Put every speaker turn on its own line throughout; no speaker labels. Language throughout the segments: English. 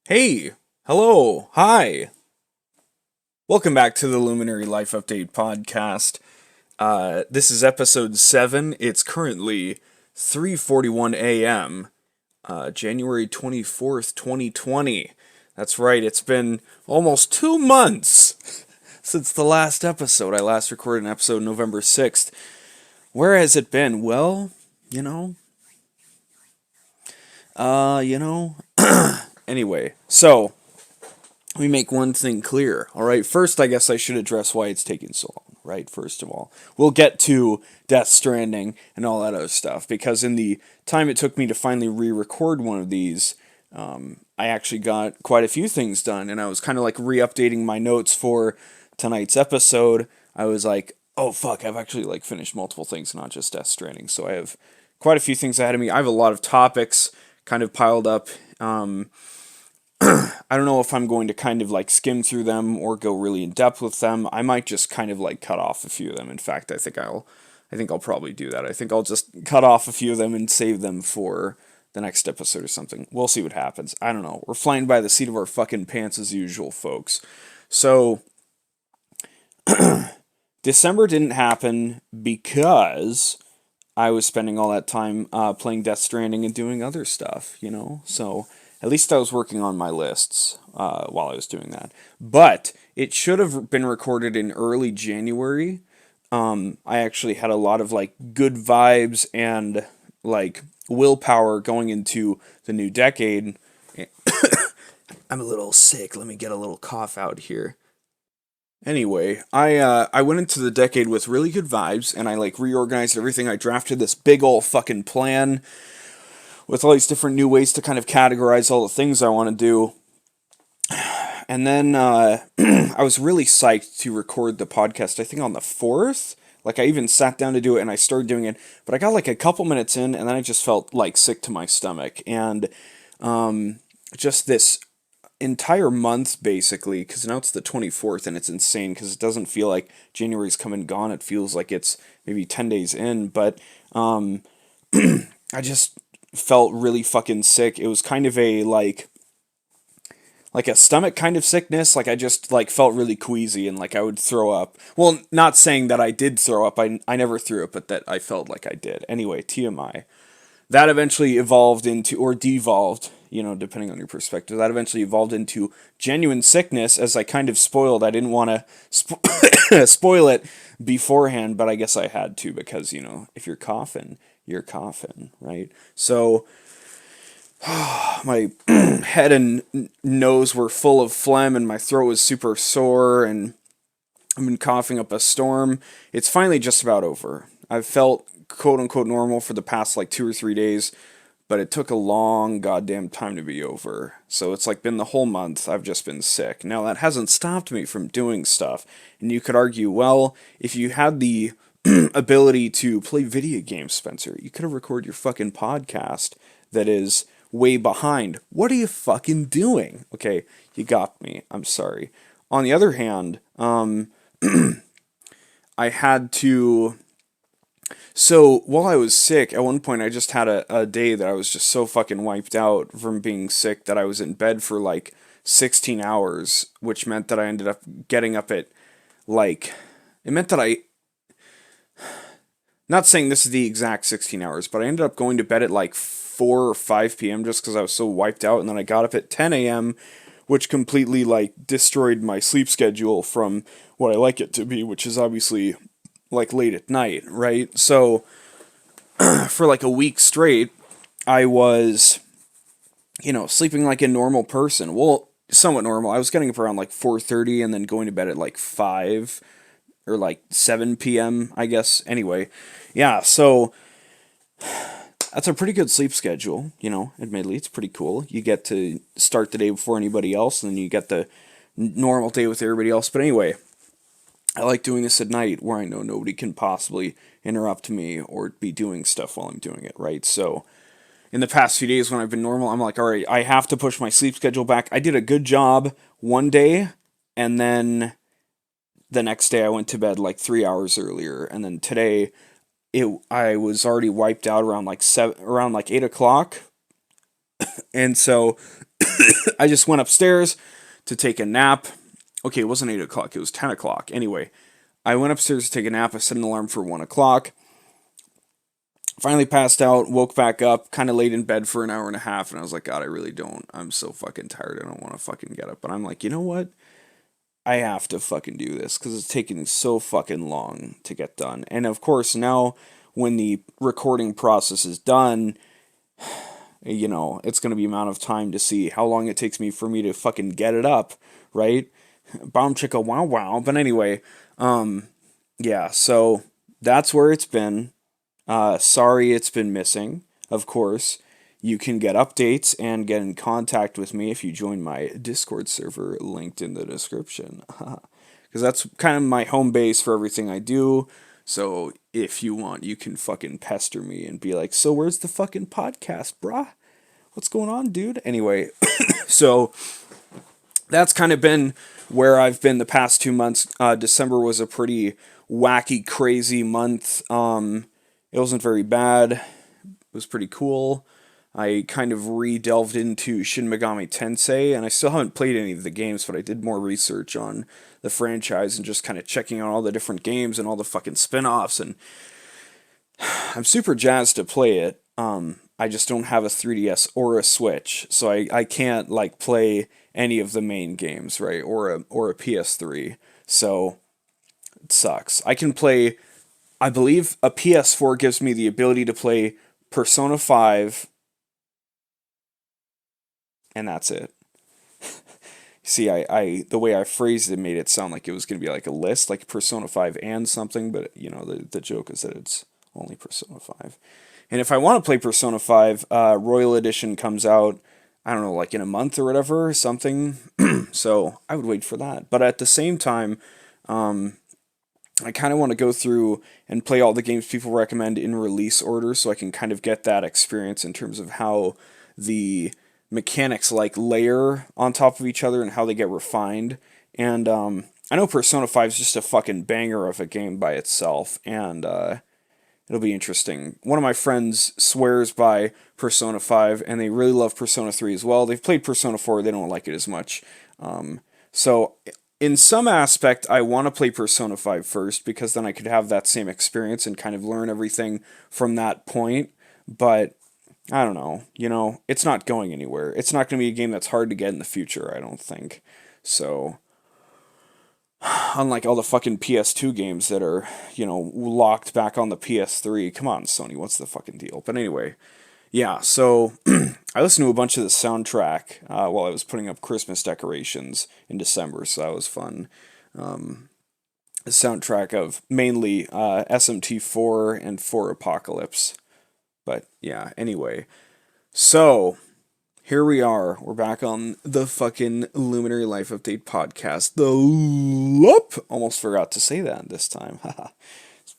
Hey, hello, hi. Welcome back to the Luminary Life Update podcast. This is episode 7. It's currently 3:41 a.m., January 24th, 2020. That's right, it's been almost 2 months since the last episode. I last recorded an episode November 6th. Where has it been? Well, you know, uh, you know. Anyway, so let me make one thing clear. All right, first, I guess I should address why it's taking so long. Right, first of all, we'll get to Death Stranding and all that other stuff because in the time it took me to finally re-record one of these, I actually got quite a few things done, and I was kind of like re-updating my notes for tonight's episode. I was like, oh fuck, I've actually like finished multiple things, not just Death Stranding. So I have quite a few things ahead of me. I have a lot of topics kind of piled up. I don't know if I'm going to kind of like skim through them or go really in depth with them. I might just kind of like cut off a few of them. In fact, I think I'll probably do that. I think I'll just cut off a few of them and save them for the next episode or something. We'll see what happens. I don't know. We're flying by the seat of our fucking pants as usual, folks. So December didn't happen because I was spending all that time playing Death Stranding and doing other stuff. So at least I was working on my lists while I was doing that. But it should have been recorded in early January. I actually had a lot of like good vibes and like willpower going into the new decade. I'm a little sick. Let me get a little cough out here. Anyway, I went into the decade with really good vibes, and I like reorganized everything. I drafted this big ol' fucking plan with all these different new ways to kind of categorize all the things I want to do. And then I was really psyched to record the podcast, I think on the 4th. Like, I even sat down to do it and I started doing it, but I got like a couple minutes in and then I just felt like sick to my stomach. And just this entire month, basically, because now it's the 24th and it's insane because it doesn't feel like January's come and gone. It feels like it's maybe 10 days in, but I just felt really fucking sick. It was kind of a like a stomach kind of sickness. Like I just like felt really queasy and like I would throw up. Well, not saying that I did throw up. I never threw up, but that I felt like I did. Anyway, TMI. That eventually evolved into, or devolved, depending on your perspective. That eventually evolved into genuine sickness as I kind of spoiled. I didn't want to spoil it beforehand, but I guess I had to because, if you're coughing, right? So my head and nose were full of phlegm and my throat was super sore and I've been coughing up a storm. It's finally just about over. I've felt quote unquote normal for the past like 2 or 3 days, but it took a long goddamn time to be over. So it's like been the whole month I've just been sick. Now that hasn't stopped me from doing stuff. And you could argue, well, if you had the ability to play video games, Spencer, you could have recorded your fucking podcast that is way behind. What are you fucking doing? Okay, you got me. I'm sorry. On the other hand, I had to. So while I was sick, at one point I just had a day that I was just so fucking wiped out from being sick that I was in bed for like 16 hours, which meant that I ended up getting up at like. It meant that I. Not saying this is the exact 16 hours, but I ended up going to bed at like 4 or 5 p.m. just because I was so wiped out, and then I got up at 10 a.m., which completely like destroyed my sleep schedule from what I like it to be, which is obviously like late at night, right? So for like a week straight, I was, sleeping like a normal person. Well, somewhat normal. I was getting up around like 4:30 and then going to bed at like 5 or like 7 p.m., I guess. Anyway, yeah, so that's a pretty good sleep schedule, admittedly. It's pretty cool. You get to start the day before anybody else, and then you get the normal day with everybody else. But anyway, I like doing this at night where I know nobody can possibly interrupt me or be doing stuff while I'm doing it, right? So in the past few days when I've been normal, I'm like, all right, I have to push my sleep schedule back. I did a good job one day, and then the next day I went to bed like 3 hours earlier, and then today I was already wiped out around like 8 o'clock, and so I just went upstairs to take a nap. Okay, it wasn't 8 o'clock, it was 10 o'clock. Anyway, I went upstairs to take a nap. I set an alarm for 1 o'clock. Finally passed out, woke back up, kind of laid in bed for an hour and a half, and I was like, God, I really don't. I'm so fucking tired. I don't want to fucking get up. But I'm like, you know what? I have to fucking do this because it's taking so fucking long to get done. And of course, now when the recording process is done, it's going to be amount of time to see how long it takes me for me to fucking get it up, right? Bomb chicka wow wow. But anyway, yeah, so that's where it's been. Sorry it's been missing, of course. You can get updates and get in contact with me if you join my Discord server linked in the description. Because that's kind of my home base for everything I do. So if you want, you can fucking pester me and be like, so where's the fucking podcast, brah? What's going on, dude? Anyway, so that's kind of been where I've been the past 2 months. December was a pretty wacky, crazy month. It wasn't very bad. It was pretty cool. I kind of re-delved into Shin Megami Tensei, and I still haven't played any of the games, but I did more research on the franchise and just kind of checking out all the different games and all the fucking spin-offs, and I'm super jazzed to play it. I just don't have a 3DS or a Switch, so I can't like play any of the main games, right? Or a PS3. So it sucks. I can play, I believe a PS4 gives me the ability to play Persona 5, and that's it. See, the way I phrased it made it sound like it was going to be like a list, like Persona 5 and something, but the joke is that it's only Persona 5. And if I want to play Persona 5, Royal Edition comes out, I don't know, like in a month or whatever, something. So I would wait for that. But at the same time, I kind of want to go through and play all the games people recommend in release order so I can kind of get that experience in terms of how the mechanics like layer on top of each other and how they get refined. And I know Persona 5 is just a fucking banger of a game by itself, and it'll be interesting. One of my friends swears by Persona 5, and they really love Persona 3 as well. They've played Persona 4, they don't like it as much. So, in some aspect, I want to play Persona 5 first, because then I could have that same experience and kind of learn everything from that point. But, I don't know, it's not going anywhere. It's not going to be a game that's hard to get in the future, I don't think. So, unlike all the fucking PS2 games that are, locked back on the PS3. Come on, Sony, what's the fucking deal? But anyway, yeah, so I listened to a bunch of the soundtrack while I was putting up Christmas decorations in December, so that was fun. The soundtrack of mainly SMT4 and 4 Apocalypse. But yeah, anyway. So, here we are. We're back on the fucking Luminary Life Update podcast. The whoop! Almost forgot to say that this time.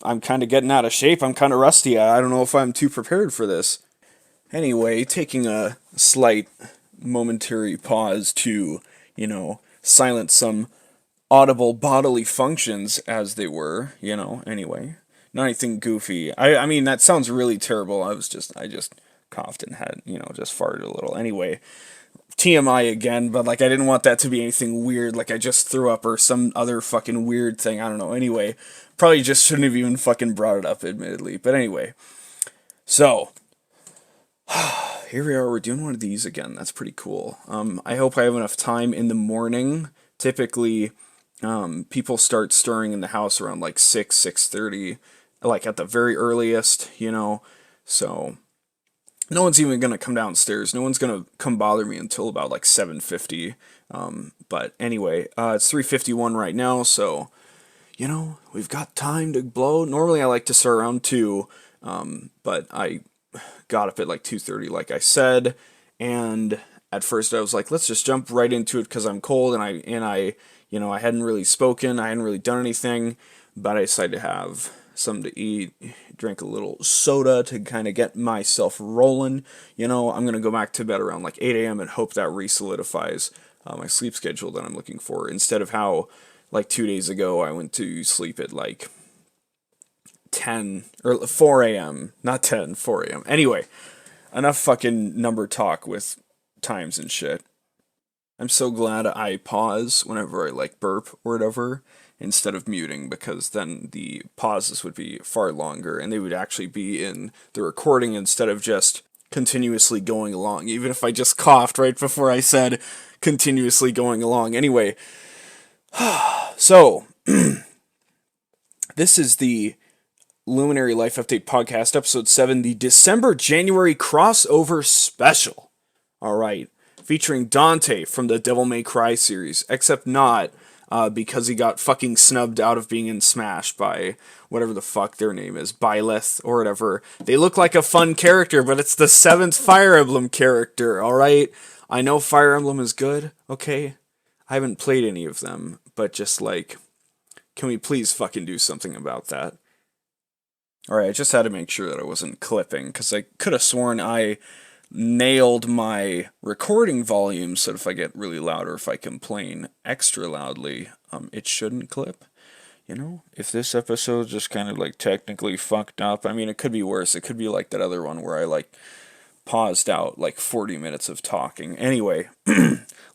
I'm kind of getting out of shape. I'm kind of rusty. I don't know if I'm too prepared for this. Anyway, taking a slight momentary pause to, silence some audible bodily functions as they were, anyway. Not anything goofy. I mean, that sounds really terrible. I just coughed and had, just farted a little. Anyway, TMI again, but like I didn't want that to be anything weird, like I just threw up or some other fucking weird thing. I don't know. Anyway, probably just shouldn't have even fucking brought it up, admittedly. But anyway, so here we are. We're doing one of these again. That's pretty cool. I hope I have enough time in the morning. Typically, people start stirring in the house around like 6:30, like at the very earliest, so no one's even going to come downstairs. No one's going to come bother me until about like 7:50. But anyway, it's 3:51 right now, so, we've got time to blow. Normally I like to start around 2, but I got up at like 2:30, like I said, and at first I was like, let's just jump right into it because I'm cold, and I hadn't really spoken, I hadn't really done anything, but I decided to have something to eat, drink a little soda to kind of get myself rolling. I'm going to go back to bed around like 8 a.m. and hope that re-solidifies my sleep schedule that I'm looking for, instead of how like 2 days ago I went to sleep at like 10 or 4 a.m. Not 10, 4 a.m. Anyway, enough fucking number talk with times and shit. I'm so glad I pause whenever I like burp or whatever instead of muting, because then the pauses would be far longer and they would actually be in the recording instead of just continuously going along, even if I just coughed right before I said continuously going along. Anyway, so this is the Luminary Life Update Podcast, Episode 7, the December-January crossover special. Alright, featuring Dante from the Devil May Cry series, except not because he got fucking snubbed out of being in Smash by whatever the fuck their name is, Byleth or whatever. They look like a fun character, but it's the 7th Fire Emblem character, alright? I know Fire Emblem is good, okay? I haven't played any of them, but just like, can we please fucking do something about that? Alright, I just had to make sure that I wasn't clipping, because I could have sworn I nailed my recording volume, so if I get really loud or if I complain extra loudly, it shouldn't clip. You know, if this episode just kind of like technically fucked up, I mean, it could be worse. It could be like that other one where I like paused out like 40 minutes of talking. Anyway,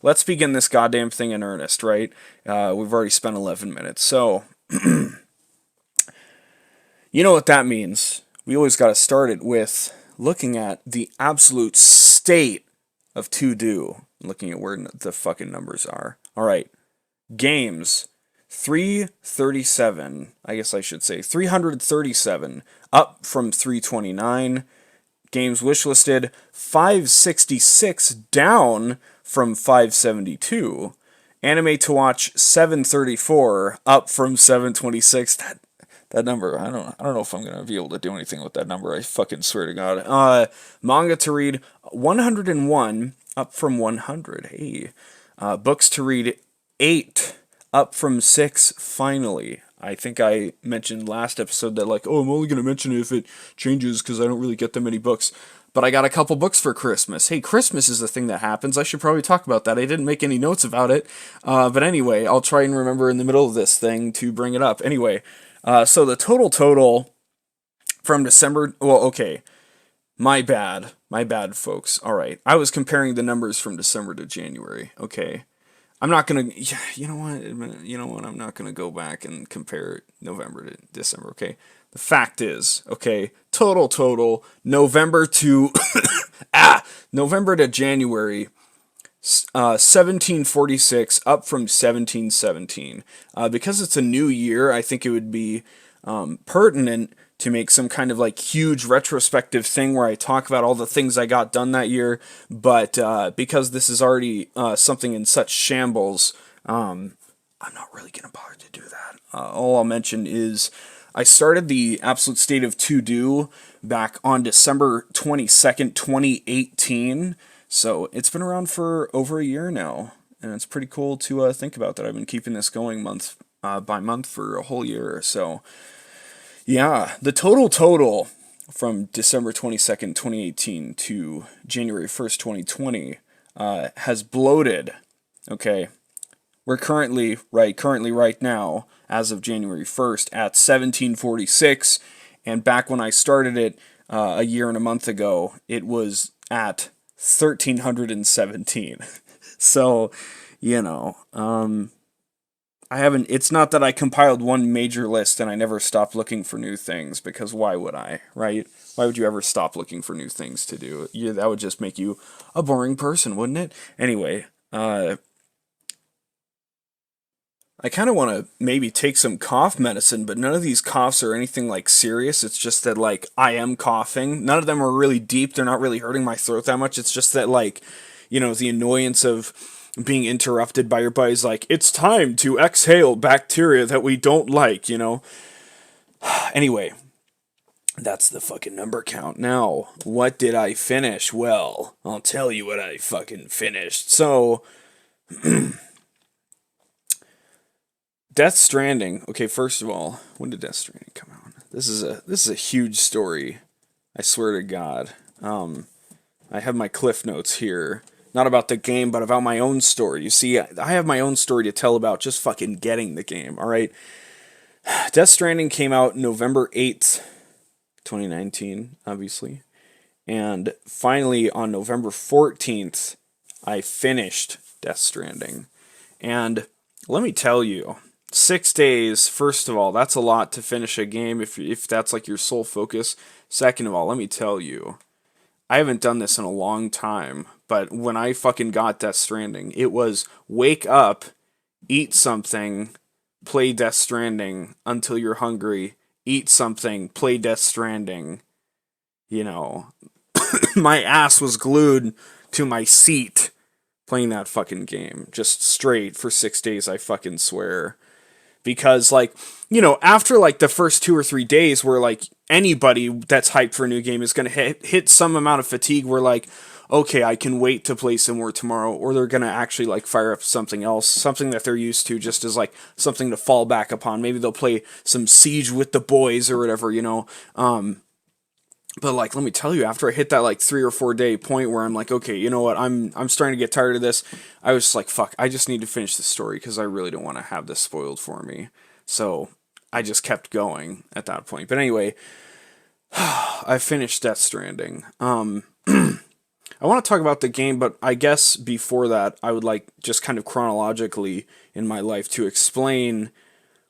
let's begin this goddamn thing in earnest, right? We've already spent 11 minutes, so you know what that means. We always got to start it with looking at the absolute state of to-do. Looking at where the fucking numbers are. Alright. Games. 337. I guess I should say 337. Up from 329. Games wishlisted. 566. Down from 572. Anime to watch. 734. Up from 726. That number, I don't know if I'm gonna be able to do anything with that number. I fucking swear to God. Manga to read 101, up from 100. Hey, books to read 8, up from 6. Finally, I think I mentioned last episode that like, oh, I'm only gonna mention it if it changes because I don't really get that many books. But I got a couple books for Christmas. Hey, Christmas is the thing that happens. I should probably talk about that. I didn't make any notes about it. But anyway, I'll try and remember in the middle of this thing to bring it up. Anyway. So the total from December, well, okay, my bad, folks. All right, I was comparing the numbers from December to January. Okay, I'm not gonna, you know what, I'm not gonna go back and compare November to December. Okay, the fact is, okay, total, November to, November to January. 1746, up from 1717. Because it's a new year, I think it would be pertinent to make some kind of like huge retrospective thing where I talk about all the things I got done that year. But because this is already something in such shambles, I'm not really going to bother to do that. All I'll mention is I started the Absolute State of To-Do back on December 22nd, 2018. So it's been around for over a year now, and it's pretty cool to think about that. I've been keeping this going month by month for a whole year. So yeah, the total from December 22nd, 2018 to January 1st, 2020 has bloated. Okay, we're currently right now, as of January 1st, at 1746, and back when I started it a year and a month ago, it was at 1317. So, you know, I haven't, it's not that I compiled one major list and I never stopped looking for new things, because why would I, right? Why would you ever stop looking for new things to do? That would just make you a boring person, wouldn't it? Anyway, I kind of want to maybe take some cough medicine, but none of these coughs are anything like serious. It's just that like I am coughing. None of them are really deep. They're not really hurting my throat that much. It's just that like, you know, the annoyance of being interrupted by your body's like, it's time to exhale bacteria that we don't like, you know? Anyway, that's the fucking number count. Now, what did I finish? Well, I'll tell you what I fucking finished. So, Death Stranding. Okay, first of all, when did Death Stranding come out? This is a huge story. I swear to God. I have my cliff notes here. Not about the game, but about my own story. You see, I have my own story to tell about just fucking getting the game, alright? Death Stranding came out November 8th, 2019, obviously. And finally, on November 14th, I finished Death Stranding. And let me tell you, 6 days, first of all, that's a lot to finish a game if that's like your sole focus. Second of all, let me tell you, I haven't done this in a long time, but when I fucking got Death Stranding, it was wake up, eat something, play Death Stranding until you're hungry, eat something, play Death Stranding. You know, my ass was glued to my seat playing that fucking game. Just straight for 6 days, I fucking swear. Because, like, after, like, the first 2 or 3 days where, like, anybody that's hyped for a new game is going to hit some amount of fatigue where, like, okay, I can wait to play some more tomorrow, or they're going to actually, like, fire up something else, something that they're used to, just as, like, something to fall back upon. Maybe they'll play some Siege with the boys or whatever. But, like, let me tell you, after I hit that, like, 3 or 4 day point where I'm like, okay, you know what, I'm starting to get tired of this, I was just like, fuck, I just need to finish the story because I really don't want to have this spoiled for me. So I just kept going at that point. But anyway, I finished Death Stranding. I want to talk about the game, but I guess before that, I would like just kind of chronologically in my life to explain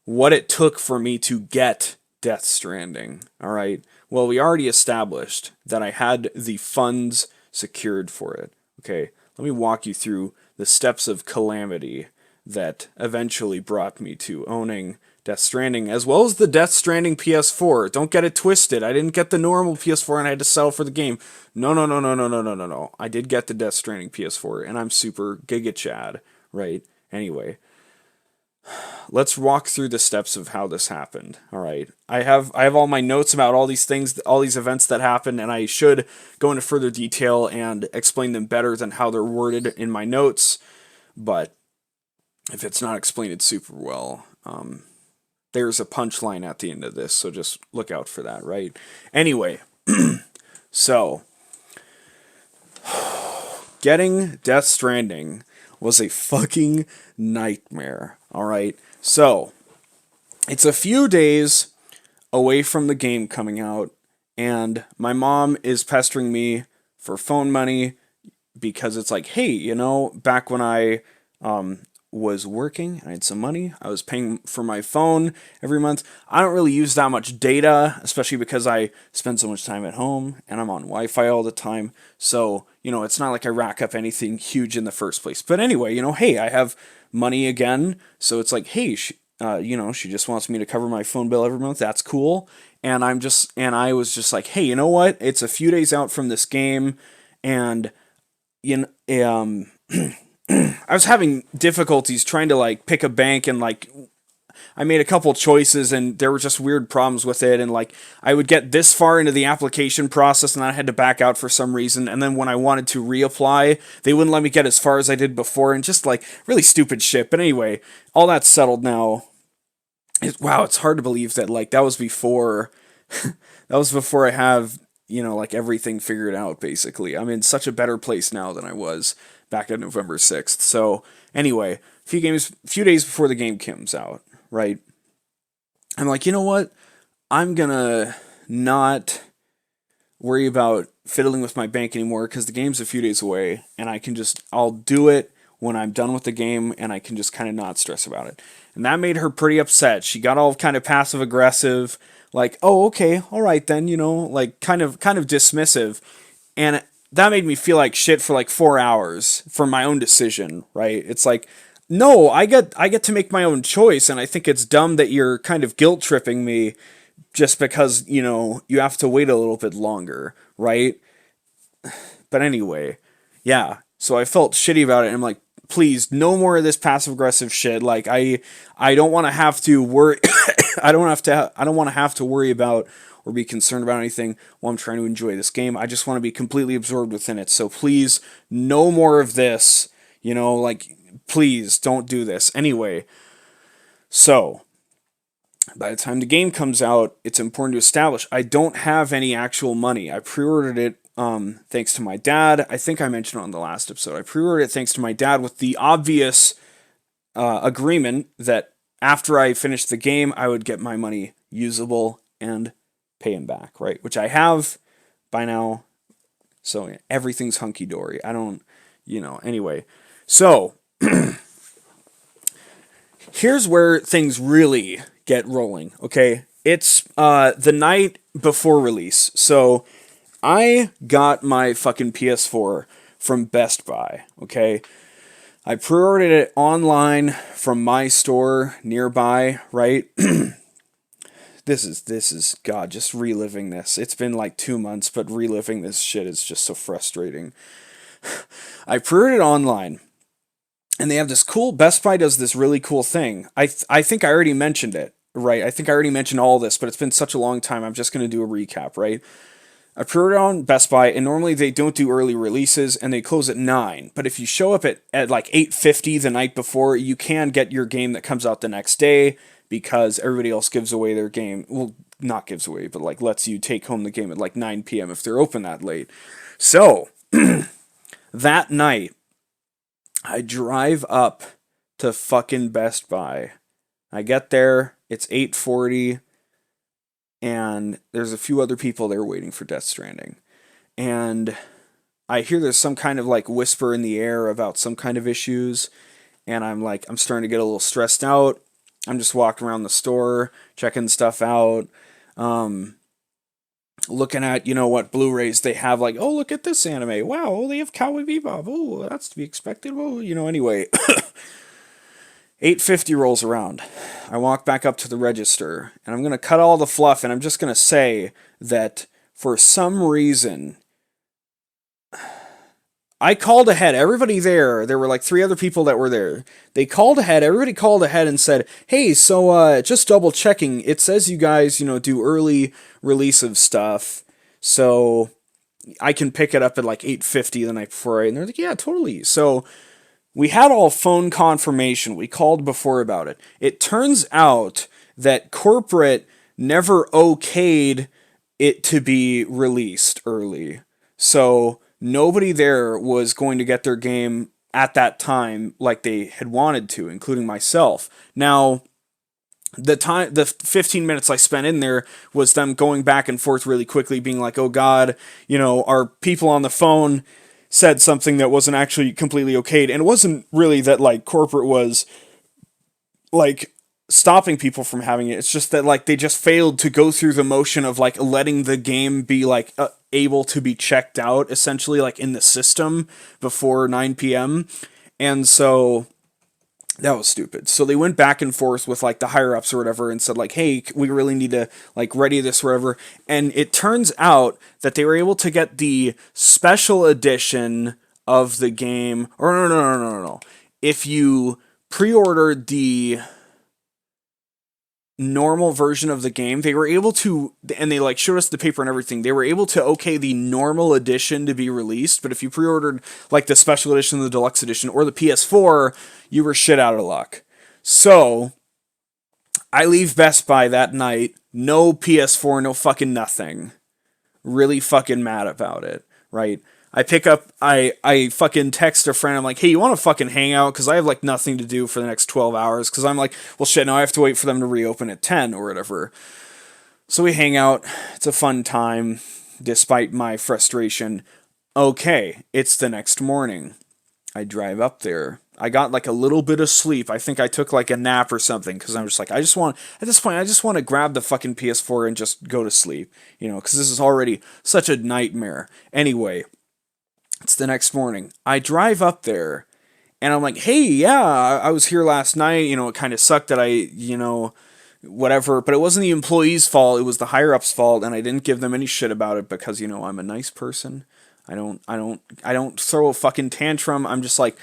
what it took for me to get Death Stranding. All right. Well, we already established that I had the funds secured for it. Okay. Let me walk you through the steps of calamity that eventually brought me to owning Death Stranding, as well as the Death Stranding PS4. Don't get it twisted. I didn't get the normal PS4 and I had to sell for the game. No, no, no, no, no, no, no, no, no. I did get the Death Stranding PS4, and I'm super Giga Chad, right? Anyway, let's walk through the steps of how this happened. All right. I have all my notes about all these things, all these events that happened, and I should go into further detail and explain them better than how they're worded in my notes. But if it's not explained super well, there's a punchline at the end of this, so just look out for that, right? Anyway, so getting Death Stranding was a fucking nightmare, all right? So, it's a few days away from the game coming out, and my mom is pestering me for phone money because it's like, hey, back when I was working, I had some money, I was paying for my phone every month. I don't really use that much data, especially because I spend so much time at home and I'm on Wi-Fi all the time. So, it's not like I rack up anything huge in the first place. But anyway, hey, I have money again. So it's like, hey, she just wants me to cover my phone bill every month. That's cool. And I was just like, hey, you know what? It's a few days out from this game, and I was having difficulties trying to like pick a bank, and like I made a couple choices and there were just weird problems with it, and like I would get this far into the application process and then I had to back out for some reason, and then when I wanted to reapply, they wouldn't let me get as far as I did before, and just like really stupid shit. But anyway, all that's settled now. Wow, it's hard to believe that like that was before I have, like everything figured out basically. I'm in such a better place now than I was back on November 6th. So, anyway, few days before the game comes out, right? I'm like, you know what? I'm gonna not worry about fiddling with my bank anymore because the game's a few days away, and I'll do it when I'm done with the game, and I can just kind of not stress about it. And that made her pretty upset. She got all kind of passive aggressive, like, oh, okay, all right then, like kind of dismissive. And that made me feel like shit for like 4 hours for my own decision, right? It's like, no, I get to make my own choice, and I think it's dumb that you're kind of guilt tripping me just because, you have to wait a little bit longer, right? But anyway, yeah. So I felt shitty about it, and I'm like, please, no more of this passive aggressive shit. Like I don't want to have to worry I don't want to have to worry about or be concerned about anything while I'm trying to enjoy this game. I just want to be completely absorbed within it. So please, no more of this. Like please don't do this. Anyway, so by the time the game comes out, it's important to establish I don't have any actual money. I pre-ordered it thanks to my dad. I think I mentioned it on the last episode. I pre-ordered it thanks to my dad with the obvious agreement that after I finished the game, I would get my money usable and pay him back, right? Which I have by now. So everything's hunky-dory. I don't, anyway. So here's where things really get rolling, okay? It's the night before release. So I got my fucking PS4 from Best Buy, okay? I pre-ordered it online from my store nearby, right? This is God, just reliving this. It's been like 2 months, but reliving this shit is just so frustrating. I pre-ordered it online, and they have this cool. Best Buy does this really cool thing. I think I already mentioned it, right? I think I already mentioned all this, but it's been such a long time. I'm just gonna do a recap, right? I pre-ordered on Best Buy, and normally they don't do early releases, and they close at 9. But if you show up at like 8:50 the night before, you can get your game that comes out the next day, because everybody else gives away their game. Well, not gives away, but like lets you take home the game at like 9 p.m. if they're open that late. So, that night, I drive up to fucking Best Buy. I get there, it's 8:40, and there's a few other people there waiting for Death Stranding. And I hear there's some kind of like whisper in the air about some kind of issues, and I'm starting to get a little stressed out. I'm just walking around the store, checking stuff out, looking at, what Blu-rays they have, like, oh, look at this anime. Wow, oh, they have Cowboy Bebop. Oh, that's to be expected. Oh, anyway. 8:50 rolls around. I walk back up to the register, and I'm going to cut all the fluff, and I'm just going to say that for some reason, I called ahead. Everybody there were like 3 other people that were there. They called ahead. Everybody called ahead and said, hey, so just double checking. It says you guys, do early release of stuff. So I can pick it up at like 8:50 the night before. Right? And they're like, yeah, totally. So we had all phone confirmation. We called before about it. It turns out that corporate never okayed it to be released early. So nobody there was going to get their game at that time like they had wanted to, including myself. Now, the 15 minutes I spent in there was them going back and forth really quickly, being like, oh God, our people on the phone said something that wasn't actually completely okayed. And it wasn't really that like corporate was like stopping people from having it. It's just that like they just failed to go through the motion of like letting the game be like able to be checked out essentially like in the system before 9 p.m. And so that was stupid. So they went back and forth with like the higher ups or whatever and said like, hey, we really need to like ready this or whatever. And it turns out that they were able to get the special edition of the game. Or no. If you pre-ordered the normal version of the game, they were able to, and they like showed us the paper and everything, they were able to okay the normal edition to be released, but if you pre-ordered like the special edition, the deluxe edition, or the PS4, you were shit out of luck. So I leave Best Buy that night, no PS4, no fucking nothing. Really fucking mad about it, right? I fucking text a friend. I'm like, hey, you want to fucking hang out? Because I have like nothing to do for the next 12 hours. Because I'm like, well, shit, now I have to wait for them to reopen at 10 or whatever. So we hang out. It's a fun time, despite my frustration. Okay, it's the next morning. I drive up there. I got like a little bit of sleep. I think I took like a nap or something because I'm just like, at this point, I just want to grab the fucking PS4 and just go to sleep, because this is already such a nightmare. Anyway, it's the next morning. I drive up there and I'm like, hey, yeah, I was here last night. It kind of sucked that whatever, but it wasn't the employee's fault. It was the higher up's fault. And I didn't give them any shit about it because, I'm a nice person. I don't throw a fucking tantrum. I'm just like,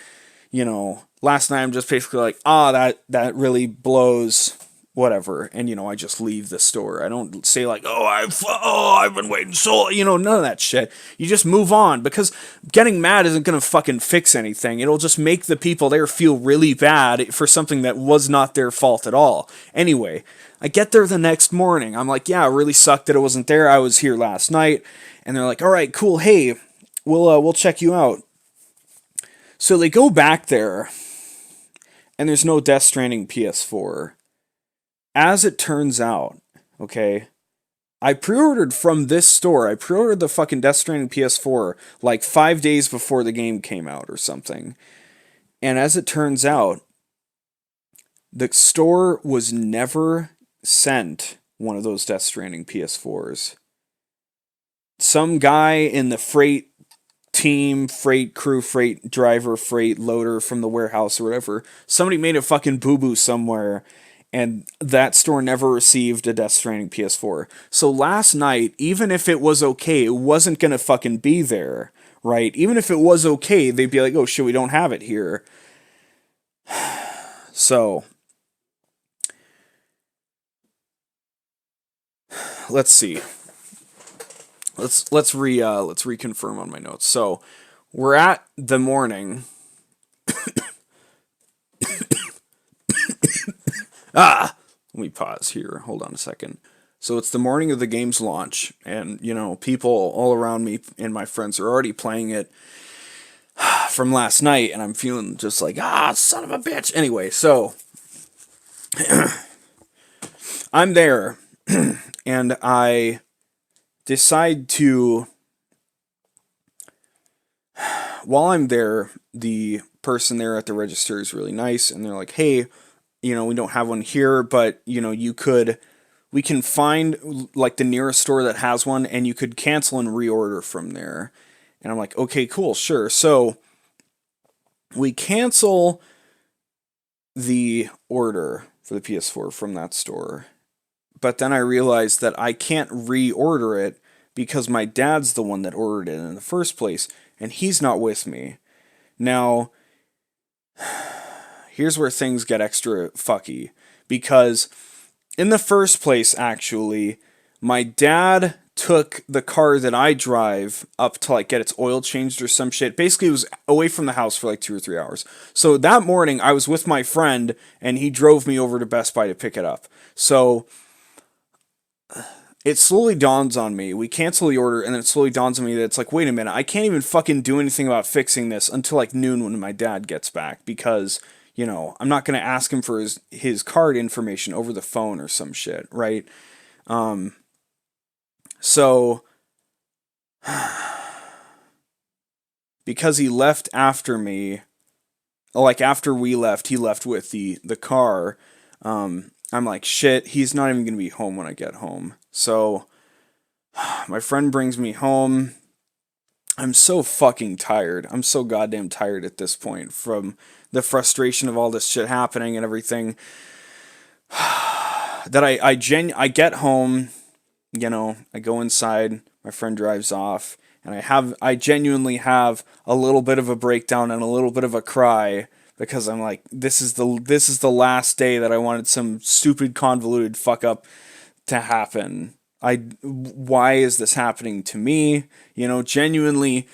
last night I'm just basically like, that really blows, whatever. And, I just leave the store. I don't say like, I've been waiting so, none of that shit. You just move on because getting mad isn't going to fucking fix anything. It'll just make the people there feel really bad for something that was not their fault at all. Anyway, I get there the next morning. I'm like, yeah, it really sucked that it wasn't there. I was here last night. And they're like, all right, cool. Hey, we'll check you out. So they go back there, and there's no Death Stranding PS4. As it turns out, okay, I pre-ordered from this store. I pre-ordered the fucking Death Stranding PS4 like 5 days before the game came out or something. And as it turns out, The store was never sent one of those Death Stranding PS4s. Some guy in the freight team, freight crew, freight driver, freight loader from the warehouse or whatever, somebody made a fucking boo boo somewhere, and that store never received a Death Stranding PS4. So last night, even if it was okay, it wasn't gonna fucking be there, right? Even if it was okay, they'd be like, oh shit, we don't have it here. So let's see. Let's reconfirm on my notes. So we're at the morning. Let me pause here. Hold on a second. So it's the morning of the game's launch, and people all around me and my friends are already playing it from last night, and I'm feeling just like, son of a bitch. Anyway, so I'm there, and I decide to, while I'm there, the person there at the register is really nice, and they're like, hey, we don't have one here, but, we can find, like, the nearest store that has one, and you could cancel and reorder from there. And I'm like, okay, cool, sure. So we cancel the order for the PS4 from that store. But then I realized that I can't reorder it because my dad's the one that ordered it in the first place, and he's not with me. Now, here's where things get extra fucky, because in the first place, actually, my dad took the car that I drive up to like get its oil changed or some shit. Basically, it was away from the house for like 2 or 3 hours. So that morning, I was with my friend, and he drove me over to Best Buy to pick it up. So it slowly dawns on me. We cancel the order, and then it slowly dawns on me that it's like, wait a minute, I can't even fucking do anything about fixing this until like noon when my dad gets back, because I'm not going to ask him for his card information over the phone or some shit, right? So, because he left after me, like after we left, he left with the car. I'm like, shit, he's not even going to be home when I get home. So, my friend brings me home. I'm so fucking tired. I'm so goddamn tired at this point from the frustration of all this shit happening and everything. That I get home, I go inside, my friend drives off, and I genuinely have a little bit of a breakdown and a little bit of a cry, because I'm like, this is the last day that I wanted some stupid convoluted fuck up to happen. Why is this happening to me? Genuinely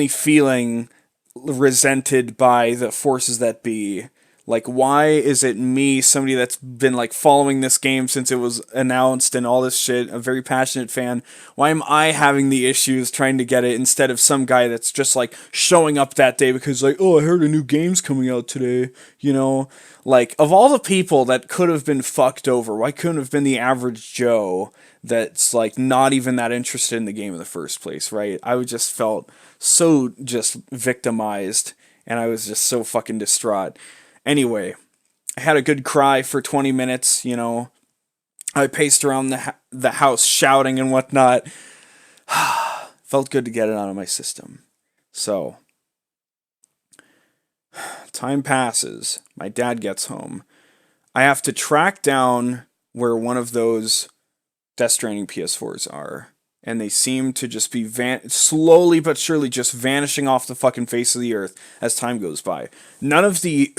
feeling resented by the forces that be. Like, why is it me, somebody that's been like following this game since it was announced and all this shit, a very passionate fan, why am I having the issues trying to get it instead of some guy that's just like showing up that day because like, oh, I heard a new game's coming out today, Like, of all the people that could have been fucked over, why couldn't it have been the average Joe that's like not even that interested in the game in the first place, right? I just felt so just victimized, and I was just so fucking distraught. Anyway, I had a good cry for 20 minutes, I paced around the house shouting and whatnot. Felt good to get it out of my system. So, time passes. My dad gets home. I have to track down where one of those Death Stranding PS4s are. And they seem to just be slowly but surely just vanishing off the fucking face of the earth as time goes by. None of the...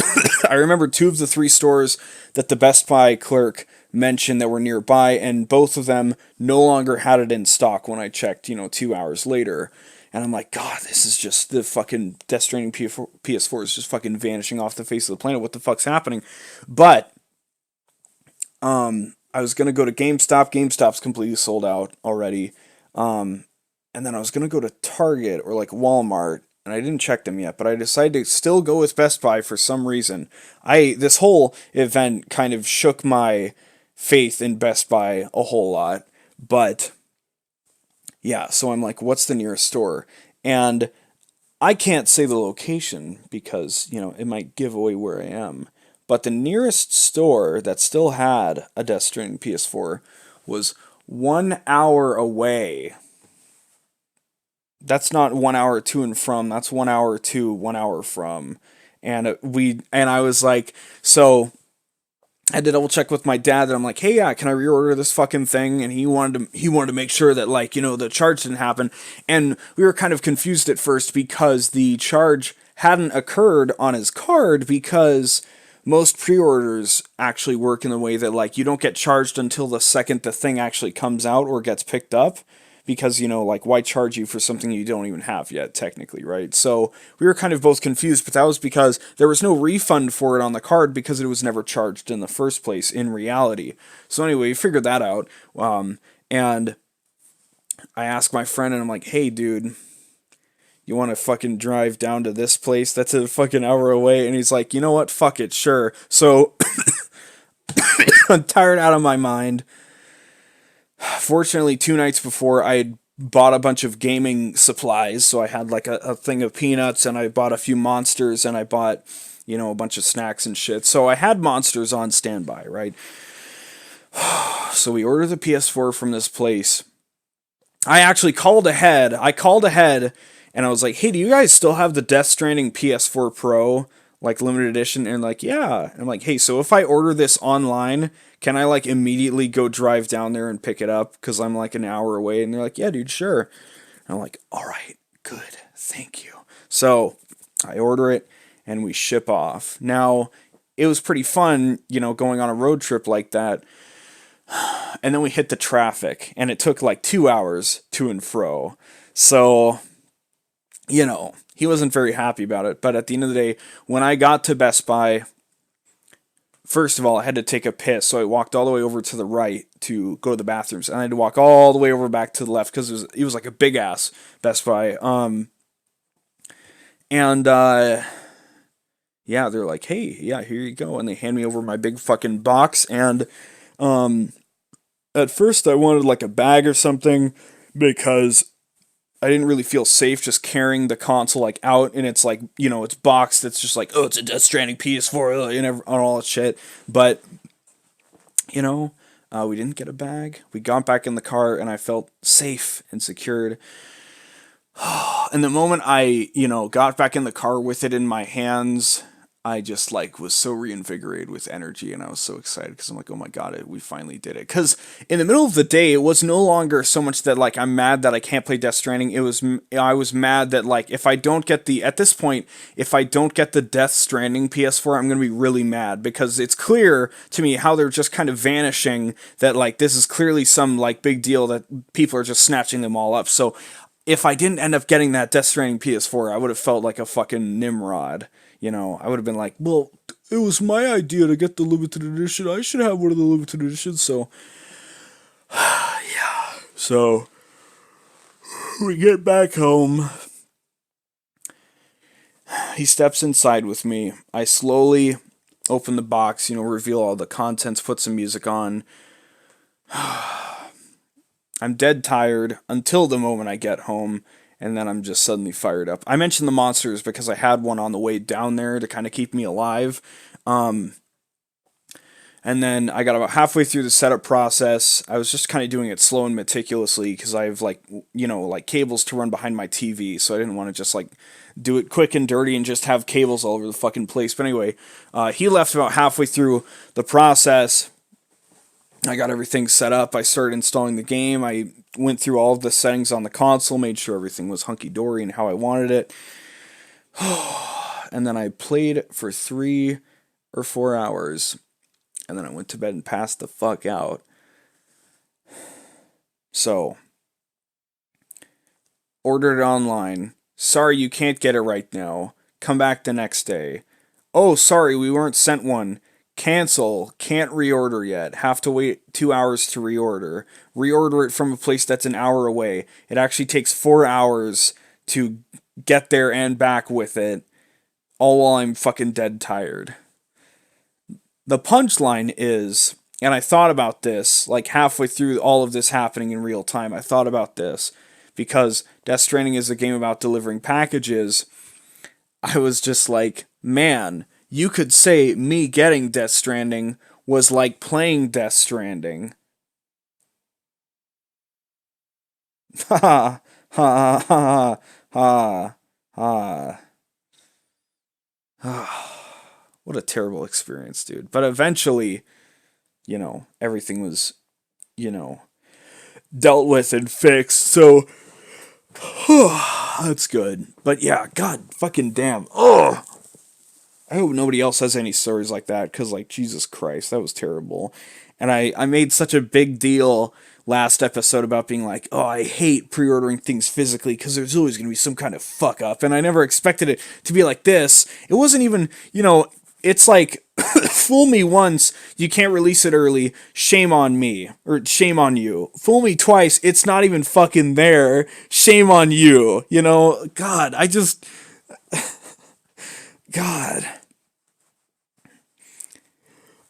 I remember 2 of the 3 stores that the Best Buy clerk mentioned that were nearby, and both of them no longer had it in stock when I checked, 2 hours later. And I'm like, God, this is just the fucking Death Stranding PS4 is just fucking vanishing off the face of the planet. What the fuck's happening? But... I was going to go to GameStop. GameStop's completely sold out already. And then I was going to go to Target or like Walmart, and I didn't check them yet, but I decided to still go with Best Buy for some reason. This whole event kind of shook my faith in Best Buy a whole lot, but yeah, so I'm like, what's the nearest store? And I can't say the location because, it might give away where I am, but the nearest store that still had a Death Stranding PS4 was 1 hour away. That's not 1 hour to and from. That's 1 hour to, 1 hour from. And I was like, so I had to double check with my dad that I'm like, hey, yeah, can I reorder this fucking thing? And he wanted to make sure that, like, the charge didn't happen. And we were kind of confused at first because the charge hadn't occurred on his card, because most pre-orders actually work in the way that, like, you don't get charged until the second the thing actually comes out or gets picked up, because, like, why charge you for something you don't even have yet, technically, right? So we were kind of both confused, but that was because there was no refund for it on the card because it was never charged in the first place in reality. So anyway, we figured that out, and I asked my friend, and I'm like, hey, dude, you want to fucking drive down to this place that's a fucking hour away? And he's like, you know what, fuck it, sure. So I'm tired out of my mind. Fortunately, 2 nights before, I had bought a bunch of gaming supplies. So I had like a thing of peanuts, and I bought a few monsters, and I bought, a bunch of snacks and shit. So I had monsters on standby, right? So we ordered the PS4 from this place. I actually called ahead. And I was like, hey, do you guys still have the Death Stranding PS4 Pro, like, limited edition? And like, yeah. And I'm like, hey, so if I order this online, can I, like, immediately go drive down there and pick it up? Because I'm, like, an hour away. And they're like, yeah, dude, sure. And I'm like, all right, good, thank you. So I order it, and we ship off. Now, it was pretty fun, going on a road trip like that. And then we hit the traffic, and it took, like, 2 hours to and fro. So, he wasn't very happy about it. But at the end of the day, when I got to Best Buy, first of all, I had to take a piss, so I walked all the way over to the right to go to the bathrooms, and I had to walk all the way over back to the left because it was like a big ass Best Buy. And yeah, they're like, hey, yeah, here you go, and they hand me over my big fucking box. And at first I wanted like a bag or something, because I didn't really feel safe just carrying the console like out, and it's like, it's boxed. It's just like, oh, it's a Death Stranding PS4 and all that shit. But we didn't get a bag. We got back in the car, and I felt safe and secured. And the moment I got back in the car with it in my hands, I just like was so reinvigorated with energy, and I was so excited because I'm like, oh my god, we finally did it. Because in the middle of the day, it was no longer so much that like I'm mad that I can't play Death Stranding. I was mad that like if I don't get the Death Stranding PS4, I'm gonna be really mad, because it's clear to me how they're just kind of vanishing. That like this is clearly some like big deal that people are just snatching them all up. So if I didn't end up getting that Death Stranding PS4, I would have felt like a fucking Nimrod. I would have been like, well, it was my idea to get the limited edition. I should have one of the limited editions. So, yeah. So, we get back home. He steps inside with me. I slowly open the box, reveal all the contents, put some music on. I'm dead tired until the moment I get home. And then I'm just suddenly fired up. I mentioned the monsters because I had one on the way down there to kind of keep me alive. And then I got about halfway through the setup process. I was just kind of doing it slow and meticulously because I have like cables to run behind my TV. So I didn't want to just like do it quick and dirty and just have cables all over the fucking place. But anyway, he left about halfway through the process. I got everything set up. I started installing the game. I went through all of the settings on the console, made sure everything was hunky-dory and how I wanted it. And then I played for 3 or 4 hours. And then I went to bed and passed the fuck out. So, ordered it online. Sorry, you can't get it right now. Come back the next day. Oh, sorry, we weren't sent one. Cancel. Can't reorder yet. Have to wait 2 hours to reorder. Reorder it from a place that's an hour away. It actually takes 4 hours to get there and back with it, all while I'm fucking dead tired. The punchline is, and I thought about this, like halfway through all of this happening in real time, I thought about this, because Death Stranding is a game about delivering packages. I was just like, man, you could say me getting Death Stranding was like playing Death Stranding. Ha ha ha ha ha ha. What a terrible experience, dude. But eventually, everything was, you know, dealt with and fixed. So that's good. But yeah, God fucking damn. Oh, I hope nobody else has any stories like that, because, like, Jesus Christ, that was terrible. And I made such a big deal last episode about being like, oh, I hate pre-ordering things physically because there's always going to be some kind of fuck up. And I never expected it to be like this. It wasn't even, it's like, fool me once, you can't release it early, shame on me. Or shame on you. Fool me twice, it's not even fucking there, shame on you. God, God.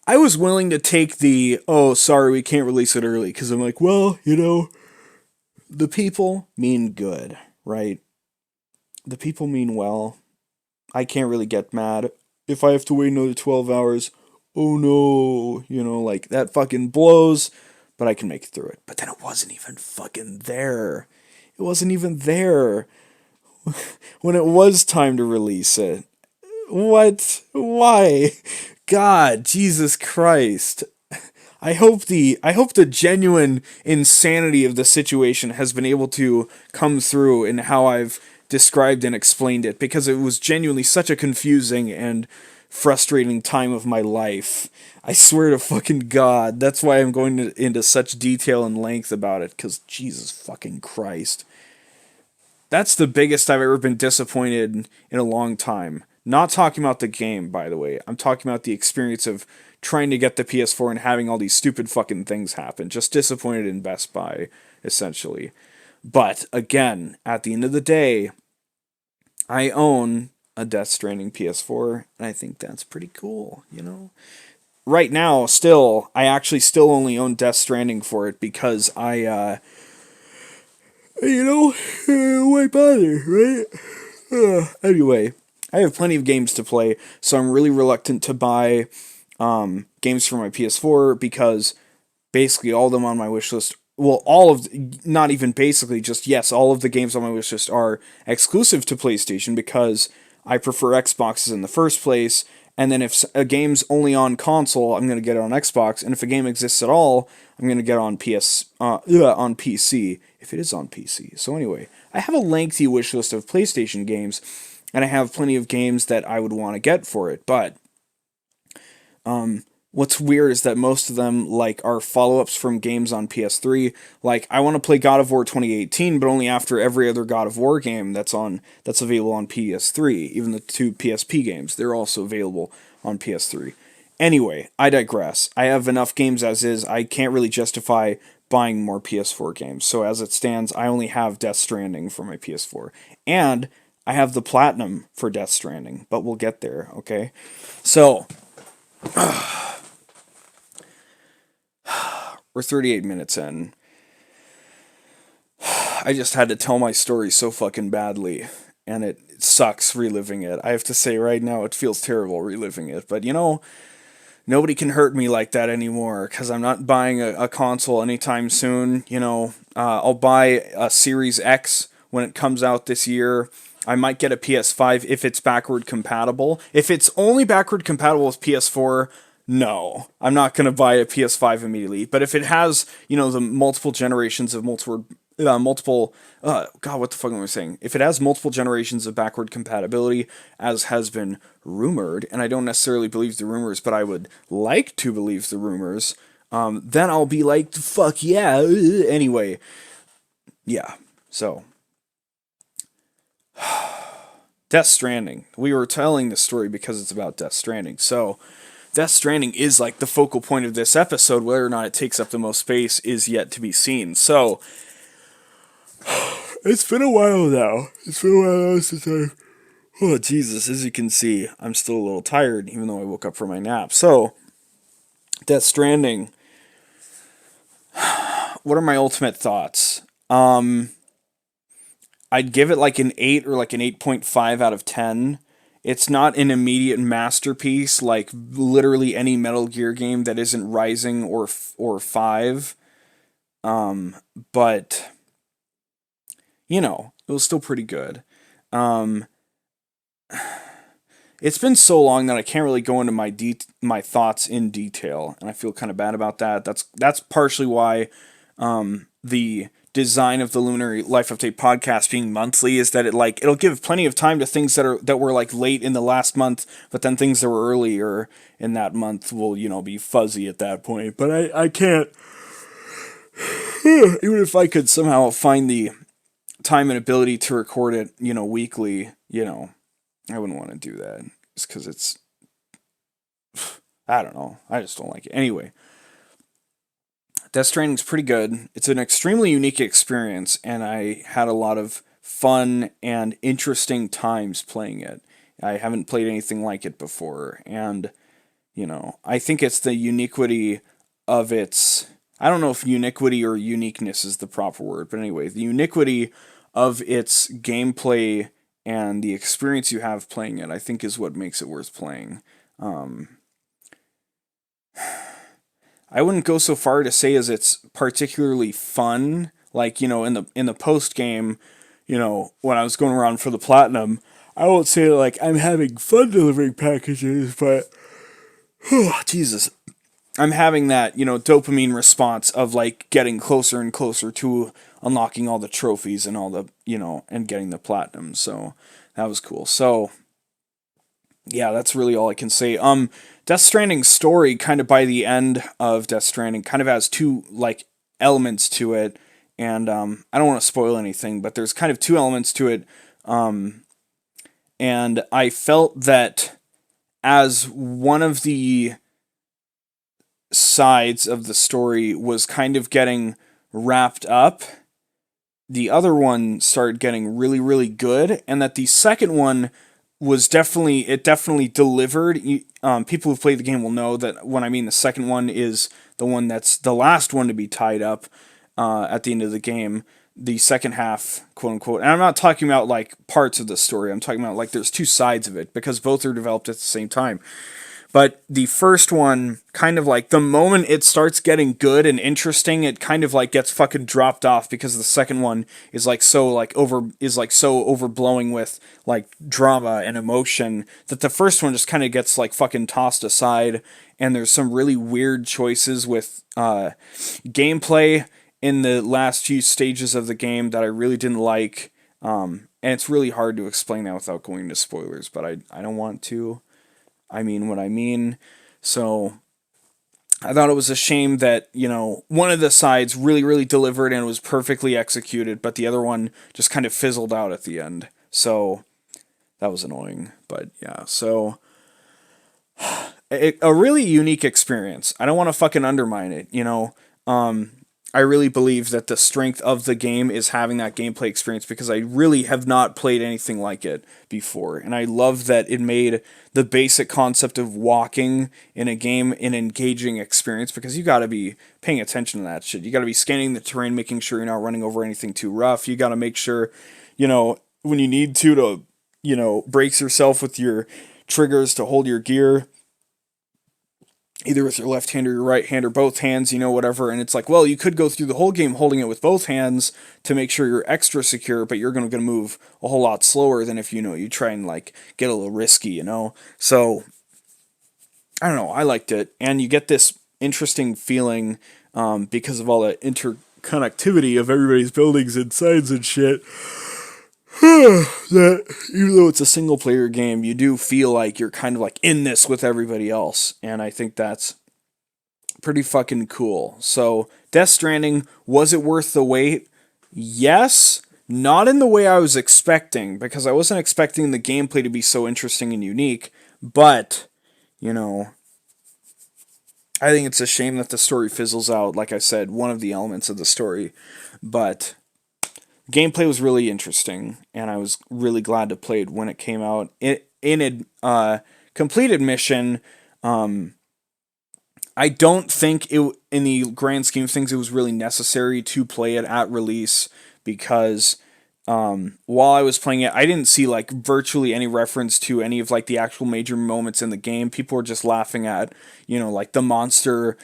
I was willing to take the, oh, sorry, we can't release it early, because I'm like, well, the people mean good, right? The people mean well. I can't really get mad. If I have to wait another 12 hours, oh no, like, that fucking blows, but I can make it through it. But then it wasn't even fucking there. It wasn't even there when it was time to release it. What? Why? God, Jesus Christ. I hope the genuine insanity of the situation has been able to come through in how I've described and explained it, because it was genuinely such a confusing and frustrating time of my life. I swear to fucking God, that's why I'm going into such detail and length about it, because Jesus fucking Christ. That's the biggest I've ever been disappointed in a long time. Not talking about the game, by the way. I'm talking about the experience of trying to get the PS4 and having all these stupid fucking things happen. Just disappointed in Best Buy, essentially. But, again, at the end of the day, I own a Death Stranding PS4, and I think that's pretty cool. Right now, I actually still only own Death Stranding for it because why bother, right? Anyway, I have plenty of games to play, so I'm really reluctant to buy games for my PS4, because basically all of them on my wish list, well, not even basically, just yes, all of the games on my wish list are exclusive to PlayStation, because I prefer Xboxes in the first place. And then if a game's only on console, I'm going to get it on Xbox. And if a game exists at all, I'm going to get it on on PC, if it is on PC. So anyway, I have a lengthy wish list of PlayStation games, and I have plenty of games that I would want to get for it. But what's weird is that most of them, like, are follow-ups from games on PS3. Like, I want to play God of War 2018, but only after every other God of War game that's available on PS3. Even the two PSP games, they're also available on PS3. Anyway, I digress. I have enough games as is. I can't really justify buying more PS4 games. So as it stands, I only have Death Stranding for my PS4. And I have the Platinum for Death Stranding, but we'll get there, okay? So, we're 38 minutes in. I just had to tell my story so fucking badly, and it sucks reliving it. I have to say right now, it feels terrible reliving it. But nobody can hurt me like that anymore, because I'm not buying a console anytime soon. I'll buy a Series X when it comes out this year. I might get a PS5 if it's backward compatible. If it's only backward compatible with PS4, no, I'm not going to buy a PS5 immediately. But if it has, the multiple generations of God, what the fuck am I saying? If it has multiple generations of backward compatibility, as has been rumored, and I don't necessarily believe the rumors, but I would like to believe the rumors, then I'll be like, fuck yeah. Anyway, yeah, so. Death Stranding. We were telling the story because it's about Death Stranding. So, Death Stranding is like the focal point of this episode. Whether or not it takes up the most space is yet to be seen. So, it's been a while now. It's been a while since oh, Jesus. As you can see, I'm still a little tired, even though I woke up from my nap. So, Death Stranding. What are my ultimate thoughts? I'd give it like an 8 or like an 8.5 out of 10. It's not an immediate masterpiece like literally any Metal Gear game that isn't Rising or 5. But it was still pretty good. Um, it's been so long that I can't really go into my thoughts in detail, and I feel kind of bad about that. That's partially why the design of the Luminary Life Update podcast being monthly is that it'll give plenty of time to things that were like late in the last month, but then things that were earlier in that month will be fuzzy at that point. But I can't even if I could somehow find the time and ability to record it weekly, I wouldn't want to do that just because it's I don't know, I just don't like it anyway. Death Stranding's pretty good. It's an extremely unique experience, and I had a lot of fun and interesting times playing it. I haven't played anything like it before, and I think it's the uniquity of its. I don't know if uniquity or uniqueness is the proper word, but anyway, the uniquity of its gameplay and the experience you have playing it, I think, is what makes it worth playing. I wouldn't go so far to say as it's particularly fun. Like in the post game, when I was going around for the platinum, I won't say like I'm having fun delivering packages, but Jesus, I'm having that dopamine response of like getting closer and closer to unlocking all the trophies and all the and getting the platinum. So that was cool. So yeah, that's really all I can say. Death Stranding's story, kind of by the end of Death Stranding, kind of has two like elements to it, and I don't want to spoil anything, but there's kind of two elements to it, and I felt that as one of the sides of the story was kind of getting wrapped up, the other one started getting really, really good, and that the second one was definitely delivered. People who've played the game will know that when I mean the second one is the one that's the last one to be tied up at the end of the game. The second half, quote unquote. And I'm not talking about like parts of the story. I'm talking about like there's two sides of it because both are developed at the same time. But the first one, kind of like the moment it starts getting good and interesting, it kind of like gets fucking dropped off because the second one is like so overblowing with like drama and emotion that the first one just kind of gets like fucking tossed aside. And there's some really weird choices with gameplay in the last few stages of the game that I really didn't like. And it's really hard to explain that without going into spoilers, but I don't want to. I mean what I mean. So I thought it was a shame that, one of the sides really, really delivered and was perfectly executed, but the other one just kind of fizzled out at the end. So that was annoying. But yeah, so a really unique experience. I don't want to fucking undermine it. I really believe that the strength of the game is having that gameplay experience because I really have not played anything like it before. And I love that it made the basic concept of walking in a game an engaging experience because you got to be paying attention to that shit. You got to be scanning the terrain, making sure you're not running over anything too rough. You got to make sure, when you need to brace yourself with your triggers to hold your gear either with your left hand or your right hand or both hands, whatever. And it's like, well, you could go through the whole game holding it with both hands to make sure you're extra secure, but you're going to move a whole lot slower than if, you try and like get a little risky, So I don't know. I liked it. And you get this interesting feeling because of all the interconnectivity of everybody's buildings and signs and shit. That even though it's a single player game, you do feel like you're kind of like in this with everybody else, and I think that's pretty fucking cool. So, Death Stranding, was it worth the wait? Yes, not in the way I was expecting, because I wasn't expecting the gameplay to be so interesting and unique, but, I think it's a shame that the story fizzles out, like I said, one of the elements of the story, but gameplay was really interesting, and I was really glad to play it when it came out. In a completed mission, I don't think in the grand scheme of things, it was really necessary to play it at release because while I was playing it, I didn't see like virtually any reference to any of like the actual major moments in the game. People were just laughing at, like the monster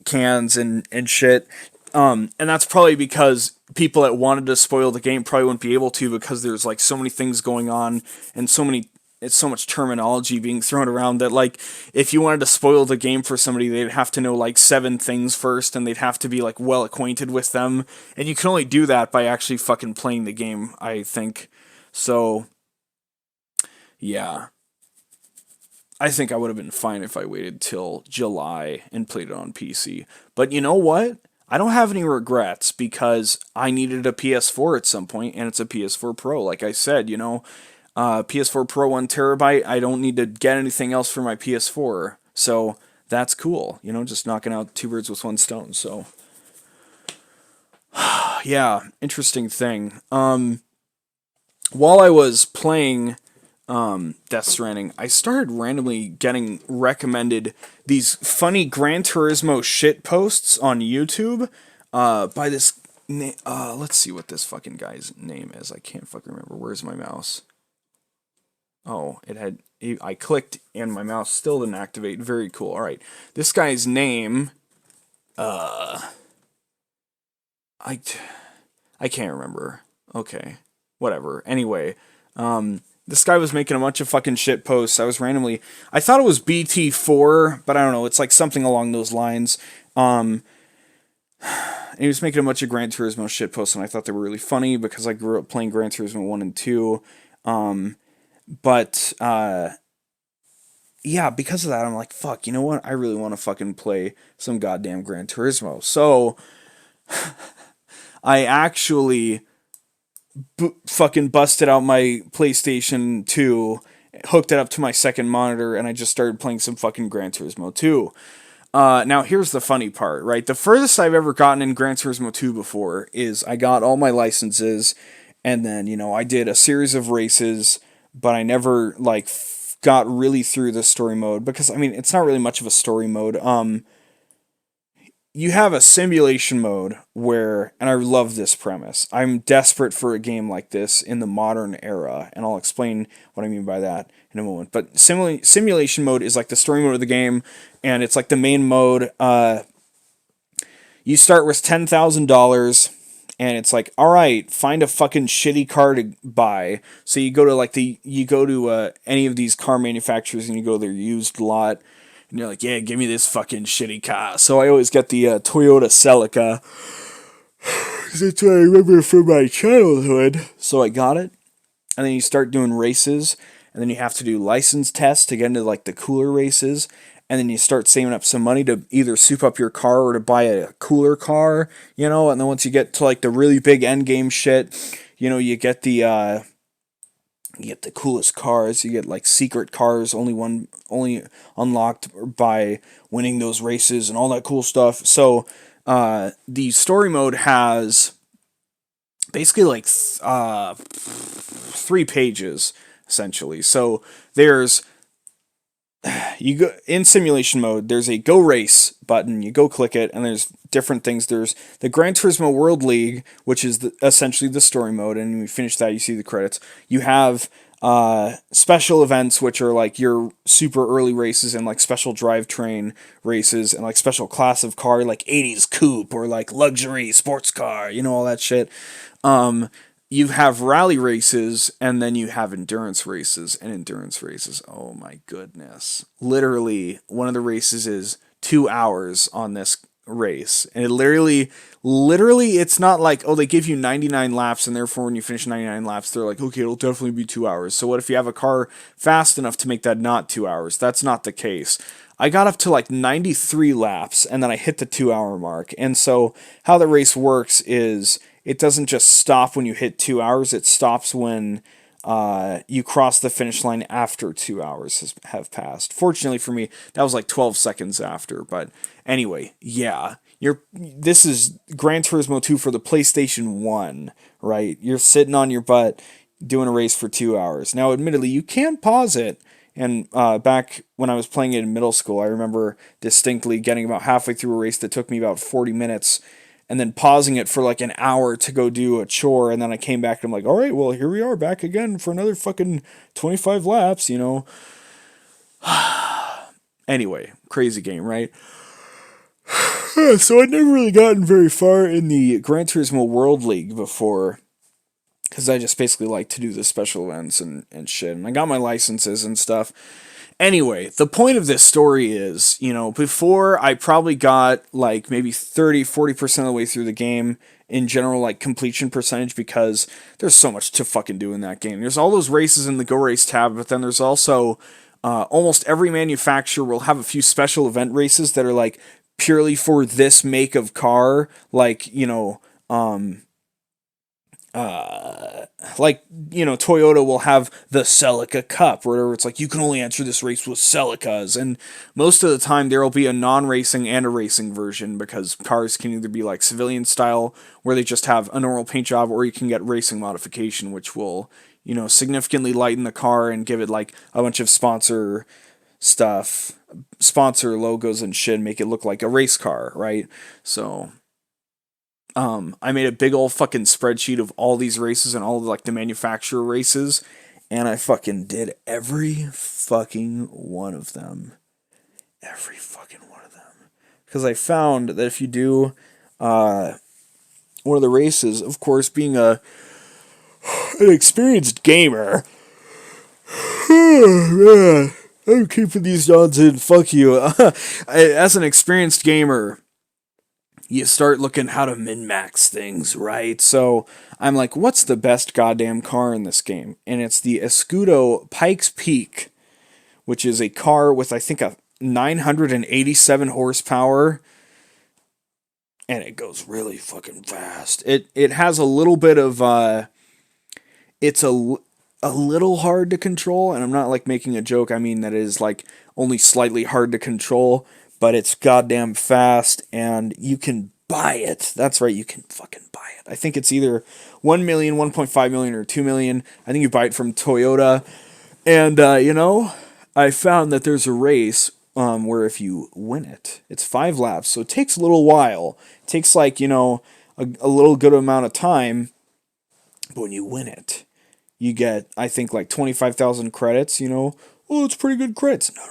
cans and shit. And that's probably because people that wanted to spoil the game probably wouldn't be able to, because there's like so many things going on and it's so much terminology being thrown around that, like, if you wanted to spoil the game for somebody, they'd have to know like 7 things first, and they'd have to be like well acquainted with them, and you can only do that by actually fucking playing the game, I think. So yeah, I think I would have been fine if I waited till July and played it on PC. But you know what? I don't have any regrets, because I needed a PS4 at some point, and it's a PS4 Pro. Like I said, PS4 Pro 1 TB. I don't need to get anything else for my PS4, so that's cool. Just knocking out two birds with one stone. So yeah, interesting thing. While I was playing Death Stranding, I started randomly getting recommended these funny Gran Turismo shit posts on YouTube by this. Let's see what this fucking guy's name is. I can't fucking remember. Where's my mouse? Oh, I clicked and my mouse still didn't activate. Very cool. All right, this guy's name. I I can't remember. Okay, whatever. Anyway, this guy was making a bunch of fucking shit posts. I thought it was BT4, but I don't know. It's like something along those lines. And he was making a bunch of Gran Turismo shit posts, and I thought they were really funny because I grew up playing Gran Turismo 1 and 2. But yeah, because of that, I'm like, fuck, you know what? I really want to fucking play some goddamn Gran Turismo. So I actually fucking busted out my PlayStation 2, hooked it up to my second monitor, and I just started playing some fucking Gran Turismo 2. Now, here's the funny part, right? The furthest I've ever gotten in Gran Turismo 2 before is I got all my licenses, and then, I did a series of races, but I never, like, got really through the story mode, because, I mean, it's not really much of a story mode. You have a simulation mode where, and I love this premise, I'm desperate for a game like this in the modern era, and I'll explain what I mean by that in a moment. But simulation mode is like the story mode of the game, and it's like the main mode. You start with $10,000, and it's like, all right, find a fucking shitty car to buy. So you go to any of these car manufacturers, and you go to their used lot, and you're like, yeah, give me this fucking shitty car. So I always get the Toyota Celica, because that's what I remember from my childhood. So I got it, and then you start doing races, and then you have to do license tests to get into like the cooler races, and then you start saving up some money to either soup up your car or to buy a cooler car, and then once you get to like the really big end game shit, you get the coolest cars. You get like secret cars, only unlocked by winning those races and all that cool stuff. So the story mode has basically like 3 pages essentially. So there's you go in simulation mode. There's a go race button. You go click it, and there's different things. There's the Gran Turismo World League, which is essentially the story mode, and when you finish that, you see the credits. You have special events, which are like your super early races and like special drivetrain races and like special class of car, like 80s coupe or like luxury sports car, all that shit. You have rally races, and then you have endurance races. And endurance races, oh my goodness. Literally, one of the races is 2 hours on this race. And it literally, it's not like, oh, they give you 99 laps, and therefore when you finish 99 laps, they're like, okay, it'll definitely be 2 hours. So what if you have a car fast enough to make that not 2 hours? That's not the case. I got up to like 93 laps, and then I hit the 2 hour mark. And so how the race works is, it doesn't just stop when you hit 2 hours. It stops when you cross the finish line after 2 hours have passed. Fortunately for me, that was like 12 seconds after. But anyway, yeah, this is Gran Turismo 2 for the PlayStation 1, right? You're sitting on your butt doing a race for 2 hours. Now, admittedly, you can pause it. And back when I was playing it in middle school, I remember distinctly getting about halfway through a race that took me about 40 minutes, and then pausing it for like an hour to go do a chore, and then I came back and I'm like, all right, well, here we are back again for another fucking 25 laps, you know. Anyway, crazy game, right? So I'd never really gotten very far in the Gran Turismo World League before, because I just basically like to do the special events and shit, and I got my licenses and stuff. Anyway, the point of this story is, you know, before I probably got like maybe 30-40% of the way through the game in general, like completion percentage, because there's so much to fucking do in that game. There's all those races in the Go Race tab, but then there's also almost every manufacturer will have a few special event races that are like purely for this make of car, like, you know, like, you know, Toyota will have the Celica Cup, where it's like you can only enter this race with Celicas, and most of the time there will be a non-racing and a racing version, because cars can either be like civilian style, where they just have a normal paint job, or you can get racing modification, which will, you know, significantly lighten the car and give it like a bunch of sponsor stuff, sponsor logos and shit, and make it look like a race car, right? So I made a big old fucking spreadsheet of all these races and all of like the manufacturer races, and I fucking did every fucking one of them. Every fucking one of them. Because I found that if you do one of the races, of course, being an experienced gamer, man, I'm keeping these odds in, fuck you. As an experienced gamer, you start looking how to min-max things, right? So I'm like, what's the best goddamn car in this game? And it's the Escudo Pikes Peak, which is a car with, I think, a 987 horsepower, and it goes really fucking fast. It has a little bit of, it's a little hard to control, and I'm not like making a joke. I mean that it is like only slightly hard to control, but it's goddamn fast, and you can buy it. That's right, you can fucking buy it. I think it's either 1 million, 1.5 million, or 2 million. I think you buy it from Toyota. And, you know, I found that there's a race where if you win it, it's 5 laps, so it takes a little while. It takes, like, you know, a little good amount of time, but when you win it, you get, I think, like 25,000 credits, you know. Oh, it's pretty good credits. No.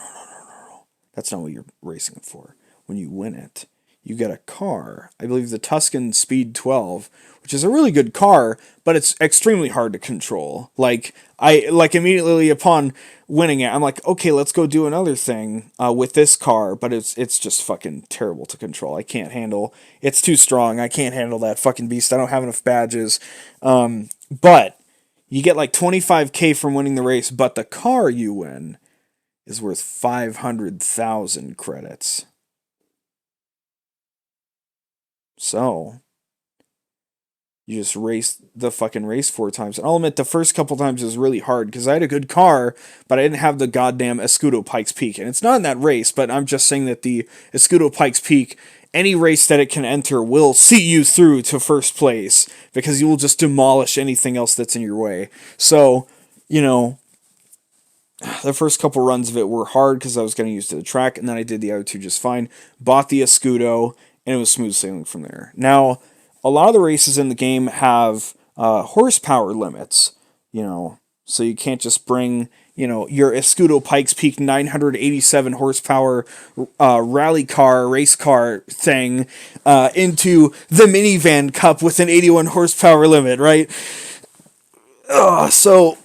That's not what you're racing for. When you win it, you get a car. I believe the Tuscan Speed 12, which is a really good car, but it's extremely hard to control. Like, immediately upon winning it, I'm like, okay, let's go do another thing with this car, but it's just fucking terrible to control. I can't handle. It's too strong. I can't handle that fucking beast. I don't have enough badges. But you get like 25K from winning the race, but the car you win is worth 500,000 credits. So, you just race the fucking race 4 times. And I'll admit, the first couple times was really hard, because I had a good car, but I didn't have the goddamn Escudo Pikes Peak. And it's not in that race, but I'm just saying that the Escudo Pikes Peak, any race that it can enter will see you through to first place, because you will just demolish anything else that's in your way. So, you know, the first couple runs of it were hard because I was getting used to the track, and then I did the other 2 just fine. Bought the Escudo, and it was smooth sailing from there. Now, a lot of the races in the game have horsepower limits, you know, so you can't just bring, you know, your Escudo Pikes Peak 987 horsepower rally car, race car thing into the minivan cup with an 81 horsepower limit, right? So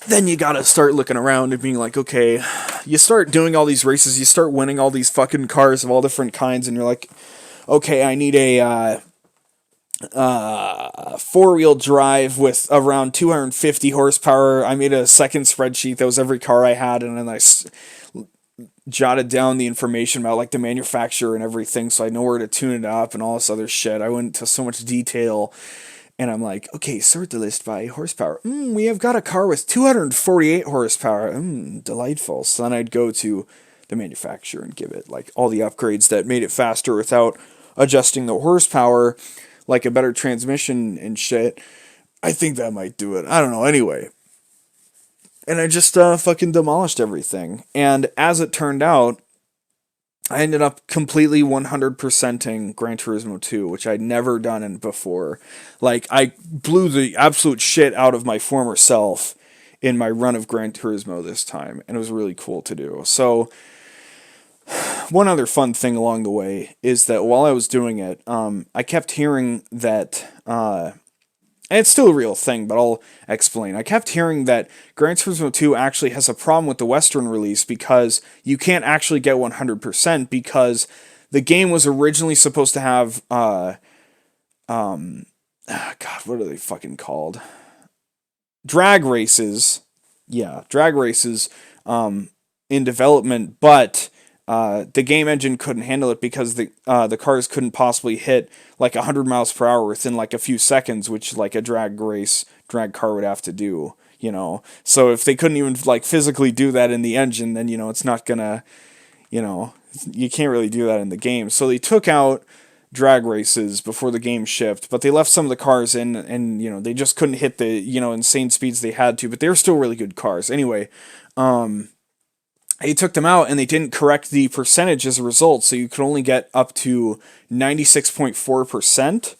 then you gotta start looking around and being like, okay, you start doing all these races, you start winning all these fucking cars of all different kinds, and you're like, okay, I need a 4-wheel drive with around 250 horsepower. I made a second spreadsheet that was every car I had, and then I jotted down the information about like the manufacturer and everything, so I know where to tune it up and all this other shit. I went into so much detail. And I'm like, okay, sort the list by horsepower. We have got a car with 248 horsepower. Delightful. So then I'd go to the manufacturer and give it like all the upgrades that made it faster without adjusting the horsepower, like a better transmission and shit. I think that might do it. I don't know. Anyway. And I just fucking demolished everything. And as it turned out, I ended up completely 100%ing Gran Turismo 2, which I'd never done before. Like, I blew the absolute shit out of my former self in my run of Gran Turismo this time, and it was really cool to do. So, one other fun thing along the way is that while I was doing it, I kept hearing that, and it's still a real thing, but I'll explain. I kept hearing that Gran Turismo 2 actually has a problem with the Western release because you can't actually get 100% because the game was originally supposed to have, God, what are they fucking called? Drag races. Yeah, drag races in development, but the game engine couldn't handle it because the cars couldn't possibly hit like 100 miles per hour within like a few seconds, which like a drag car would have to do. So if they couldn't even like physically do that in the engine, then it's not gonna, you know, you can't really do that in the game. So they took out drag races before the game shipped, but they left some of the cars in, and they just couldn't hit the insane speeds they had to, but they were still really good cars. Anyway, they took them out and they didn't correct the percentage as a result, so you could only get up to 96.4%.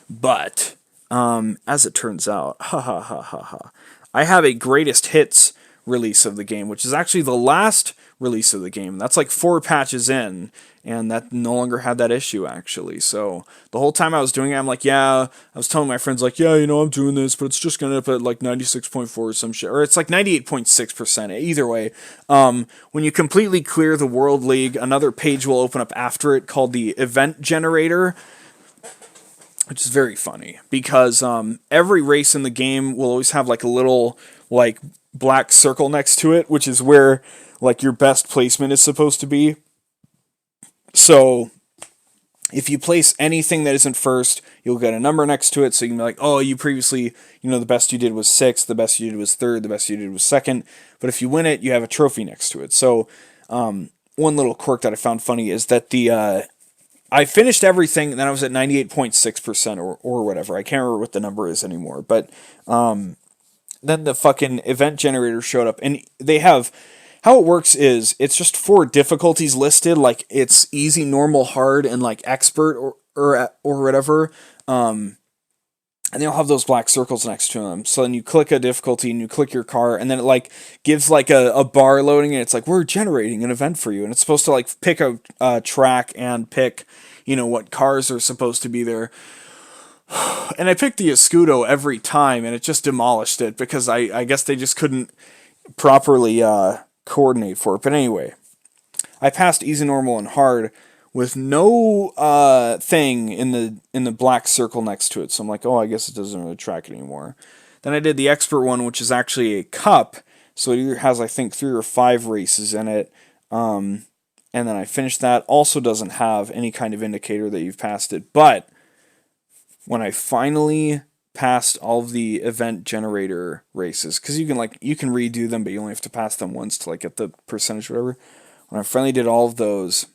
But as it turns out, ha ha ha ha ha, I have a greatest hits release of the game, which is actually the last release of the game. That's like 4 patches in, and that no longer had that issue actually. So the whole time I was doing it, I'm like, yeah, I was telling my friends like, yeah, I'm doing this, but it's just gonna end up at like 96.4 or some shit, or it's like 98.6%. Either way, when you completely clear the World League, another page will open up after it called the Event Generator, which is very funny because every race in the game will always have like a little like black circle next to it, which is where like your best placement is supposed to be. So if you place anything that isn't first, you'll get a number next to it. So you can be like, oh, you previously, the best you did was sixth, the best you did was third, the best you did was second. But if you win it, you have a trophy next to it. So one little quirk that I found funny is that I finished everything, and then I was at 98.6% or whatever. I can't remember what the number is anymore. But then the fucking event generator showed up, and they have, how it works is it's just 4 difficulties listed, like it's easy, normal, hard, and like expert or whatever. And they'll have those black circles next to them. So then you click a difficulty and you click your car, and then it like gives like a bar loading, and it's like, we're generating an event for you, and it's supposed to like pick a track and pick what cars are supposed to be there. And I picked the Escudo every time, and it just demolished it because I guess they just couldn't properly coordinate for it. But anyway, I passed easy, normal, and hard with no thing in the black circle next to it. So I'm like, oh, I guess it doesn't really track it anymore. Then I did the expert one, which is actually a cup. So it either has, I think, 3 or 5 races in it. And then I finished that. Also doesn't have any kind of indicator that you've passed it. But when I finally passed all of the event generator races, because you can redo them, but you only have to pass them once to like get the percentage or whatever. When I finally did all of those,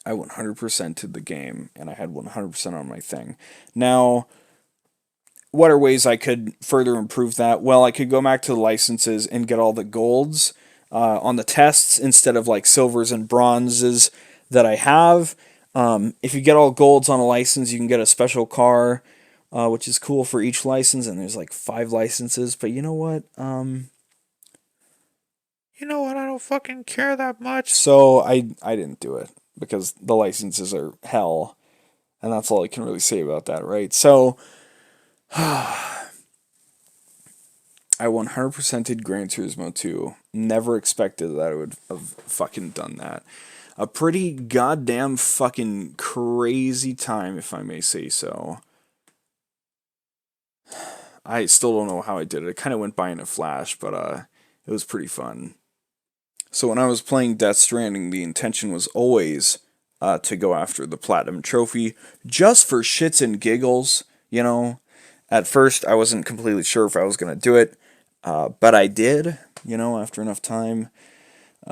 I 100%ed the game, and I had 100% on my thing. Now, what are ways I could further improve that? Well, I could go back to the licenses and get all the golds on the tests instead of like silvers and bronzes that I have. If you get all golds on a license, you can get a special car, which is cool for each license, and there's like 5 licenses. But you know what? I don't fucking care that much. So I didn't do it because the licenses are hell, and that's all I can really say about that, right? So I 100%ed Gran Turismo 2. Never expected that I would have fucking done that. A pretty goddamn fucking crazy time, if I may say so. I still don't know how I did it. It kind of went by in a flash, but it was pretty fun. So when I was playing Death Stranding, the intention was always to go after the Platinum Trophy, just for shits and giggles, At first, I wasn't completely sure if I was going to do it, but I did, after enough time.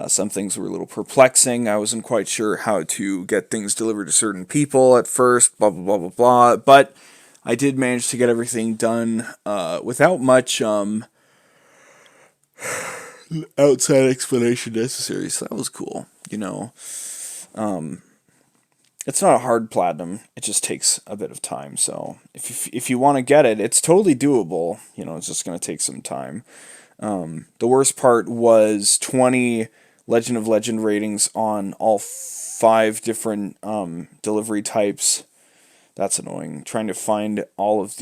Some things were a little perplexing. I wasn't quite sure how to get things delivered to certain people at first, blah, blah, blah, blah, blah. But I did manage to get everything done without much outside explanation necessary, so that was cool, It's not a hard platinum. It just takes a bit of time. So if you want to get it, it's totally doable. It's just going to take some time. The worst part was 20 Legend of Legend ratings on all 5 different delivery types. That's annoying. Trying to find all of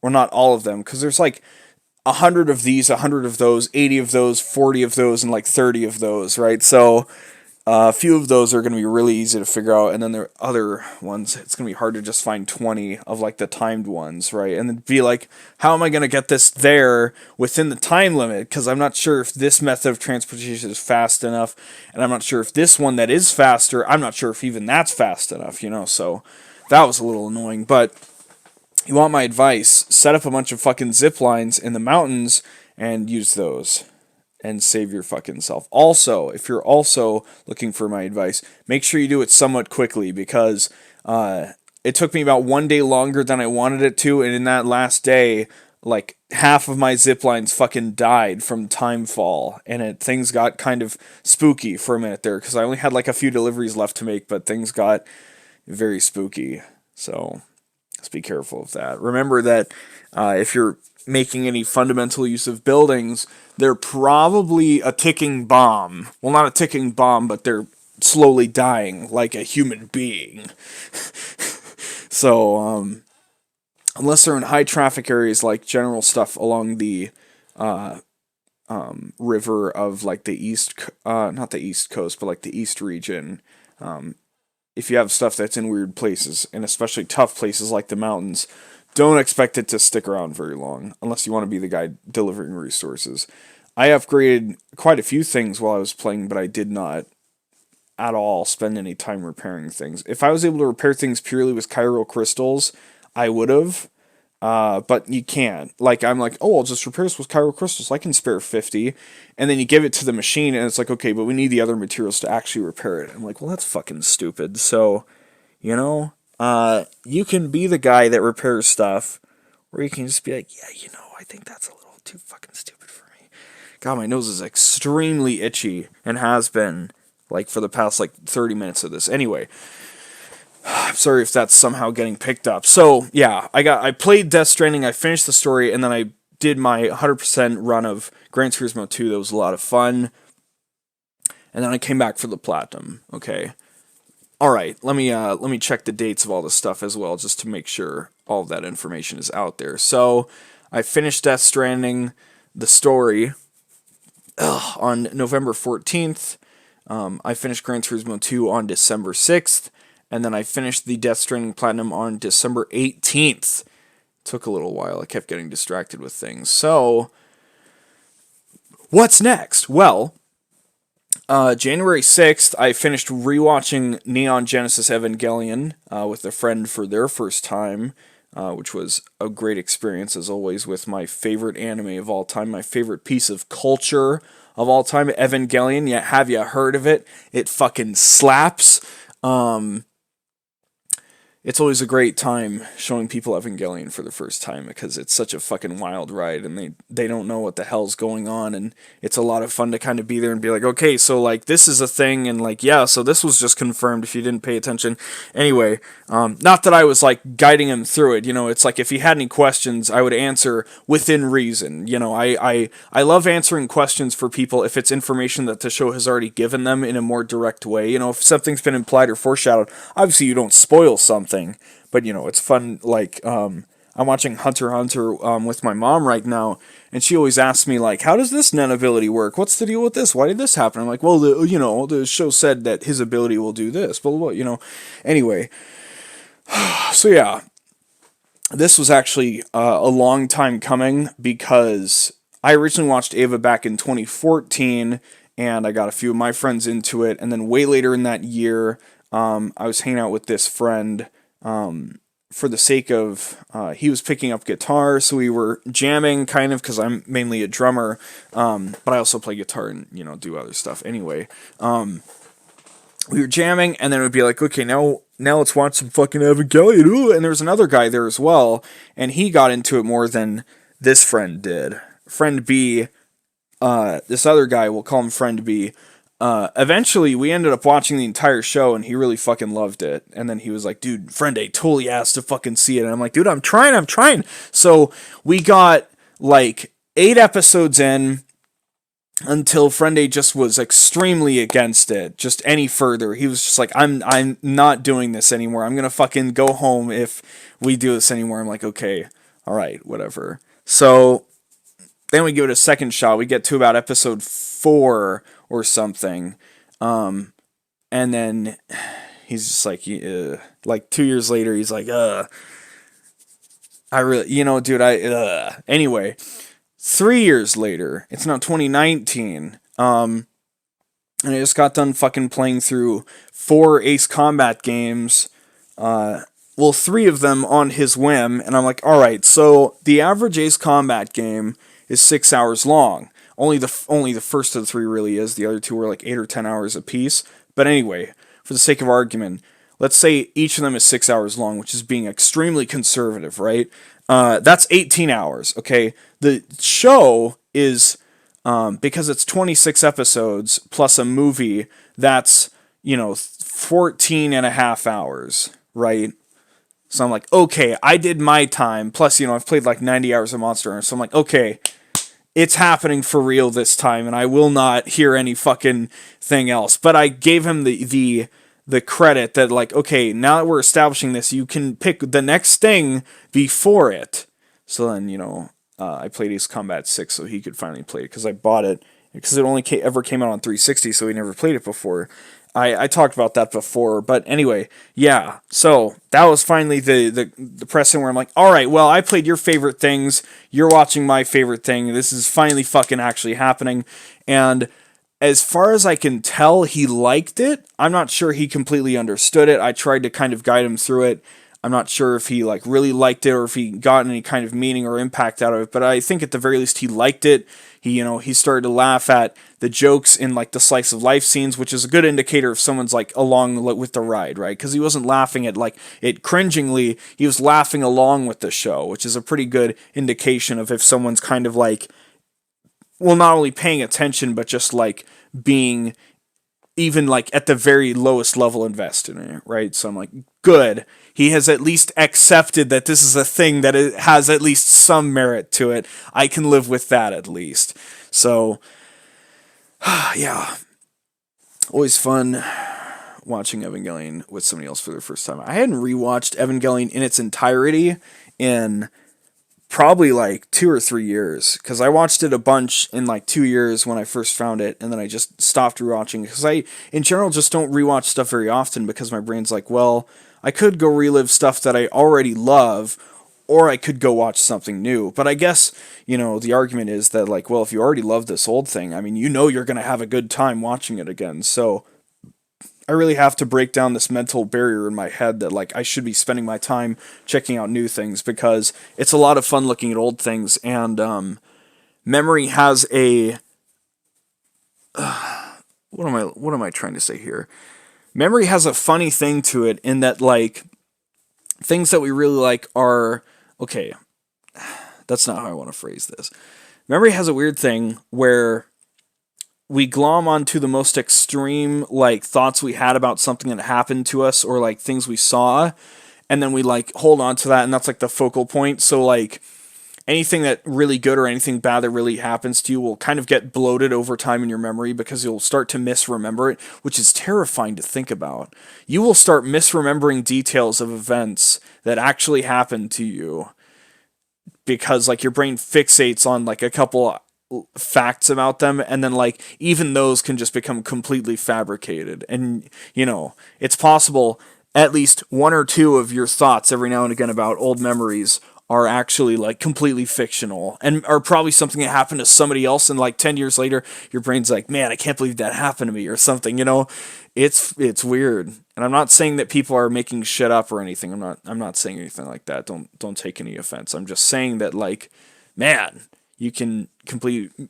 or not all of them, because there's like 100 of these, 100 of those, 80 of those, 40 of those, and like 30 of those, right? So a few of those are going to be really easy to figure out, and then there are other ones, it's going to be hard to just find 20 of like the timed ones, right? And then be like, how am I going to get this there within the time limit? Because I'm not sure if this method of transportation is fast enough, and I'm not sure if this one that is faster, I'm not sure if even that's fast enough, so that was a little annoying. But you want my advice, set up a bunch of fucking zip lines in the mountains and use those. And save your fucking self. Also, if you're also looking for my advice, make sure you do it somewhat quickly, because it took me about 1 day longer than I wanted it to, and in that last day, like half of my zip lines fucking died from time fall, and things got kind of spooky for a minute there, because I only had like a few deliveries left to make, but things got very spooky. So let's be careful of that. Remember that if you're making any fundamental use of buildings, they're probably a ticking bomb. Well, not a ticking bomb, but they're slowly dying like a human being. So, unless they're in high traffic areas, like general stuff along the river of like the east, not the east coast, but like the east region, if you have stuff that's in weird places, and especially tough places like the mountains, don't expect it to stick around very long, unless you want to be the guy delivering resources. I upgraded quite a few things while I was playing, but I did not at all spend any time repairing things. If I was able to repair things purely with chiral crystals, I would have, but you can't. Like, I'm like, oh, I'll just repair this with chiral crystals. I can spare 50, and then you give it to the machine, and it's like, okay, but we need the other materials to actually repair it. I'm like, well, that's fucking stupid. So, you can be the guy that repairs stuff, or you can just be like, yeah, I think that's a little too fucking stupid for me. God, my nose is extremely itchy, and has been, like, for the past, 30 minutes of this. Anyway, I'm sorry if that's somehow getting picked up. So, yeah, I played Death Stranding, I finished the story, and then I did my 100% run of Gran Turismo 2. That was a lot of fun. And then I came back for the Platinum, okay? Alright, let me check the dates of all this stuff as well, just to make sure all of that information is out there. So, I finished Death Stranding, the story, on November 14th. I finished Gran Turismo 2 on December 6th. And then I finished the Death Stranding Platinum on December 18th. Took a little while, I kept getting distracted with things. So, what's next? Well, January 6th, I finished rewatching Neon Genesis Evangelion with a friend for their first time, which was a great experience, as always, with my favorite anime of all time, my favorite piece of culture of all time, Evangelion. Yeah, have you heard of it? It fucking slaps. It's always a great time showing people Evangelion for the first time, because it's such a fucking wild ride, and they don't know what the hell's going on, and it's a lot of fun to kind of be there and be like, okay, so this is a thing, and yeah, so this was just confirmed if you didn't pay attention. Anyway, not that I was guiding him through it, it's if he had any questions, I would answer within reason. I love answering questions for people if it's information that the show has already given them in a more direct way. If something's been implied or foreshadowed, obviously you don't spoil something. But it's fun. I'm watching Hunter x Hunter with my mom right now, and she always asks me how does this Nen ability work? What's the deal with this? Why did this happen? I'm like, well, the show said that his ability will do this, blah blah blah. Anyway, so yeah, this was actually a long time coming, because I originally watched Ava back in 2014, and I got a few of my friends into it, and then way later in that year, I was hanging out with this friend. For the sake of, he was picking up guitar, so we were jamming, kind of, because I'm mainly a drummer, but I also play guitar and, do other stuff. Anyway, we were jamming, and then it would be like, okay, now let's watch some fucking Evangelion. Ooh, and there was another guy there as well, and he got into it more than this friend did. Friend B, this other guy, we'll call him Friend B, eventually we ended up watching the entire show, and he really fucking loved it. And then he was like, dude, Friende totally has to fucking see it. And I'm like, dude, I'm trying. So we got like 8 episodes in until Friende just was extremely against it, just any further. He was just like, I'm not doing this anymore. I'm gonna fucking go home if we do this anymore. I'm like, okay, all right, whatever. So then we give it a second shot. We get to about episode 4 or something. And then he's just like 2 years later, he's like, I really, dude, anyway, 3 years later, it's now 2019. And I just got done fucking playing through 4 Ace Combat games. Well, 3 of them on his whim. And I'm like, all right, so the average Ace Combat game is 6 hours long. Only the first of the 3 really is. The other 2 were like 8 or 10 hours apiece. But anyway, for the sake of argument, let's say each of them is 6 hours long, which is being extremely conservative, right? That's 18 hours, okay? The show is, because it's 26 episodes plus a movie, that's, 14 and a half hours, right? So I'm like, okay, I did my time. Plus, I've played like 90 hours of Monster Hunter. So I'm like, okay, it's happening for real this time, and I will not hear any fucking thing else. But I gave him the credit that, like, okay, now that we're establishing this, you can pick the next thing before it. So then, I played Ace Combat 6 so he could finally play it, because I bought it, because it only ever came out on 360, so he never played it before. I talked about that before, but anyway, yeah, so that was finally the precedent where I'm like, alright, well, I played your favorite things, you're watching my favorite thing, this is finally fucking actually happening, and as far as I can tell, he liked it. I'm not sure he completely understood it. I tried to kind of guide him through it. I'm not sure if he like really liked it or if he got any kind of meaning or impact out of it, but I think at the very least he liked it. He started to laugh at the jokes in like the slice of life scenes, which is a good indicator if someone's like along with the ride, right? Because he wasn't laughing at like it cringingly, he was laughing along with the show, which is a pretty good indication of if someone's kind of like, well, not only paying attention, but just like being even like at the very lowest level invested in it, right? So I'm like, good. He has at least accepted that this is a thing that it has at least some merit to it. I can live with that at least. So, yeah. Always fun watching Evangelion with somebody else for the first time. I hadn't rewatched Evangelion in its entirety in probably like 2 or 3 years, because I watched it a bunch in like 2 years when I first found it, and then I just stopped rewatching, because I in general just don't rewatch stuff very often, because my brain's like, well, I could go relive stuff that I already love, or I could go watch something new. But I guess, the argument is that like, well, if you already love this old thing, I mean, you're going to have a good time watching it again. So I really have to break down this mental barrier in my head that like I should be spending my time checking out new things, because it's a lot of fun looking at old things, and memory has a what am I trying to say here? Memory has a funny thing to it in that like things that we really like are okay. That's not how I want to phrase this. Memory has a weird thing where we glom onto the most extreme like thoughts we had about something that happened to us, or like things we saw, and then we like hold on to that, and that's like the focal point. So like anything that really good or anything bad that really happens to you will kind of get bloated over time in your memory, because you'll start to misremember it, which is terrifying to think about. You will start misremembering details of events that actually happened to you, because like your brain fixates on like a couple facts about them, and then like even those can just become completely fabricated. And it's possible at least 1 or 2 of your thoughts every now and again about old memories are actually like completely fictional, and are probably something that happened to somebody else, and like 10 years later your brain's like, man, I can't believe that happened to me, or something. It's weird. And I'm not saying that people are making shit up or anything. I'm not saying anything like that. Don't take any offense. I'm just saying that like, man, you can completely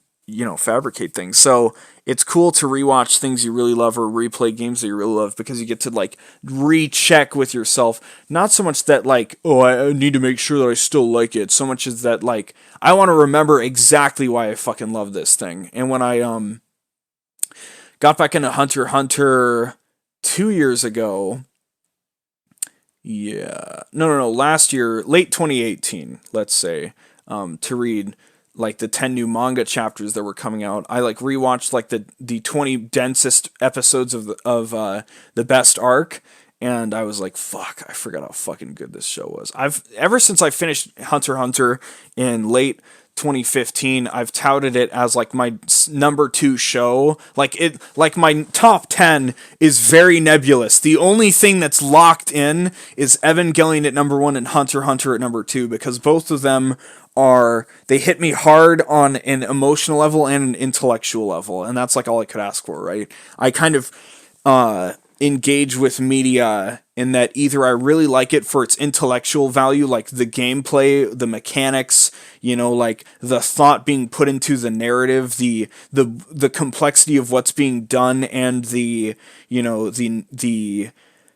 fabricate things. So it's cool to rewatch things you really love, or replay games that you really love, because you get to like recheck with yourself. Not so much that like, oh, I need to make sure that I still like it, so much as that like I want to remember exactly why I fucking love this thing. And when I got back into Hunter x Hunter 2 years ago. Yeah. No. Last year, late 2018, let's say, to read like the 10 new manga chapters that were coming out. I like rewatched like the 20 densest episodes the best arc, and I was like, fuck, I forgot how fucking good this show was. I've ever since I finished Hunter x Hunter in late 2015, I've touted it as like my number 2 show. Like my top 10 is very nebulous. The only thing that's locked in is Evangelion at number 1 and Hunter x Hunter at number 2, because both of them they hit me hard on an emotional level and an intellectual level, and that's like all I could ask for, right? I kind of engage with media in that either I really like it for its intellectual value, like the gameplay, the mechanics, like the thought being put into the narrative, the complexity of what's being done, and the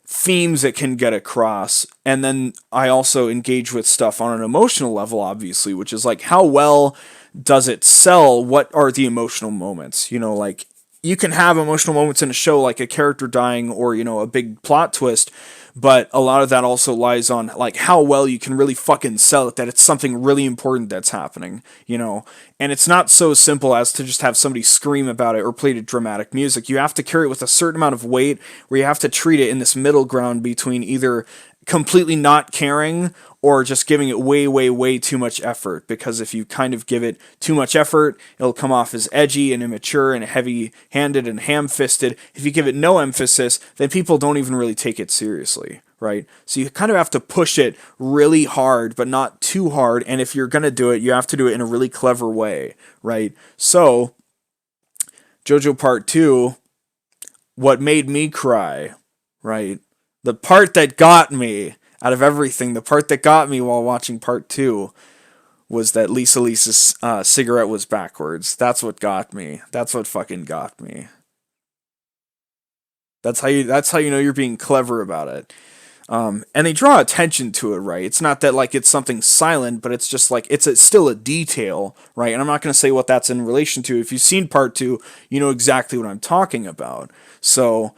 themes it can get across. And then I also engage with stuff on an emotional level, obviously, which is like, how well does it sell? What are the emotional moments? Like, you can have emotional moments in a show, like a character dying or, a big plot twist, but a lot of that also lies on like how well you can really fucking sell it, that it's something really important that's happening, and it's not so simple as to just have somebody scream about it or play the dramatic music. You have to carry it with a certain amount of weight, where you have to treat it in this middle ground between either completely not caring or just giving it way, way, way too much effort. Because if you kind of give it too much effort, it'll come off as edgy and immature and heavy-handed and ham-fisted. If you give it no emphasis, then people don't even really take it seriously, right? So you kind of have to push it really hard, but not too hard. And if you're going to do it, you have to do it in a really clever way, right? So, JoJo Part 2, what made me cry, right? The part that got me out of everything, the part that got me while watching Part 2 was that Lisa's cigarette was backwards. That's what got me. That's what fucking got me. That's how you know you're being clever about it. And they draw attention to it, right? It's not that like it's something silent, but it's just like it's still a detail, right? And I'm not going to say what that's in relation to. If you've seen Part 2, you know exactly what I'm talking about. So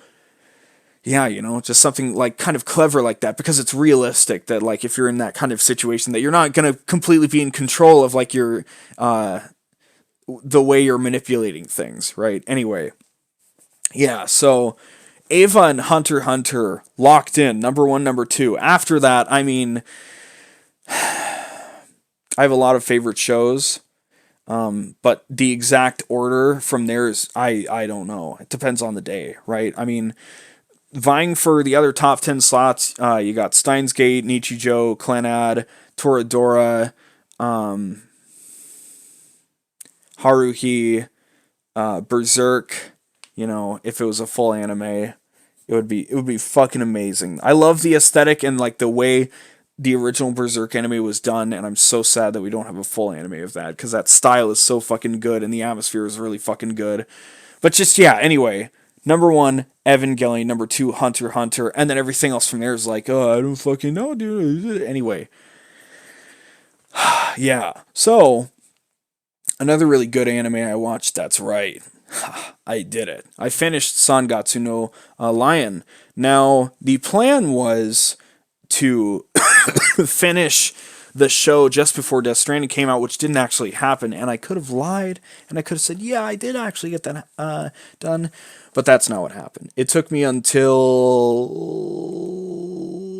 yeah, just something like kind of clever like that, because it's realistic that like if you're in that kind of situation, that you're not going to completely be in control of like your the way you're manipulating things, right? Anyway, yeah, so Eva and Hunter x Hunter locked in number 1, number 2. After that, I mean, I have a lot of favorite shows, but the exact order from there is I don't know. It depends on the day, right? I mean, vying for the other top 10 slots, you got Steins Gate, Nichijou, Clannad, Toradora, Haruhi, Berserk. If it was a full anime, it would be fucking amazing. I love the aesthetic and like the way the original Berserk anime was done, and I'm so sad that we don't have a full anime of that, because that style is so fucking good and the atmosphere is really fucking good. But just, yeah, anyway, number 1, Evangelion, number 2, Hunter x Hunter, and then everything else from there is like, oh, I don't fucking know, dude. Anyway. Yeah, so, another really good anime I watched, that's right. I did it. I finished Sangatsu no Lion. Now, the plan was to finish the show just before Death Stranding came out, which didn't actually happen, and I could have lied, and I could have said, yeah, I did actually get that done, but that's not what happened. It took me until,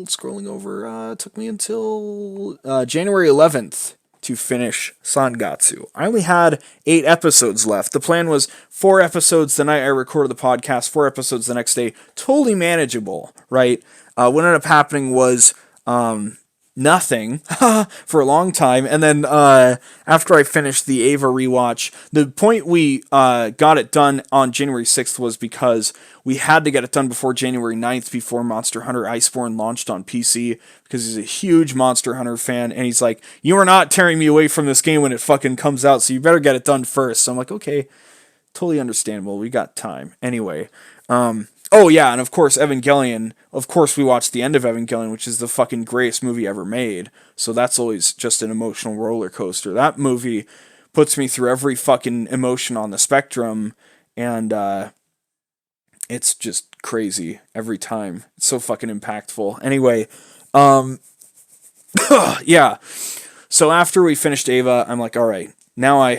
scrolling over, it took me until January 11th to finish Sangatsu. I only had 8 episodes left. The plan was 4 episodes the night I recorded the podcast, 4 episodes the next day. Totally manageable, right? What ended up happening was nothing for a long time, and then after I finished the Eva rewatch, the point we got it done on January 6th was because we had to get it done before January 9th, before Monster Hunter Iceborne launched on PC, because he's a huge Monster Hunter fan, and he's like, you are not tearing me away from this game when it fucking comes out, so you better get it done first. So I'm like, okay, totally understandable, we got time. Anyway, oh yeah, and of course Evangelion, of course we watched the end of Evangelion, which is the fucking greatest movie ever made, so that's always just an emotional roller coaster. That movie puts me through every fucking emotion on the spectrum, and It's just crazy every time. It's so fucking impactful. Anyway, um, yeah. So after we finished Ava, I'm like, all right, now I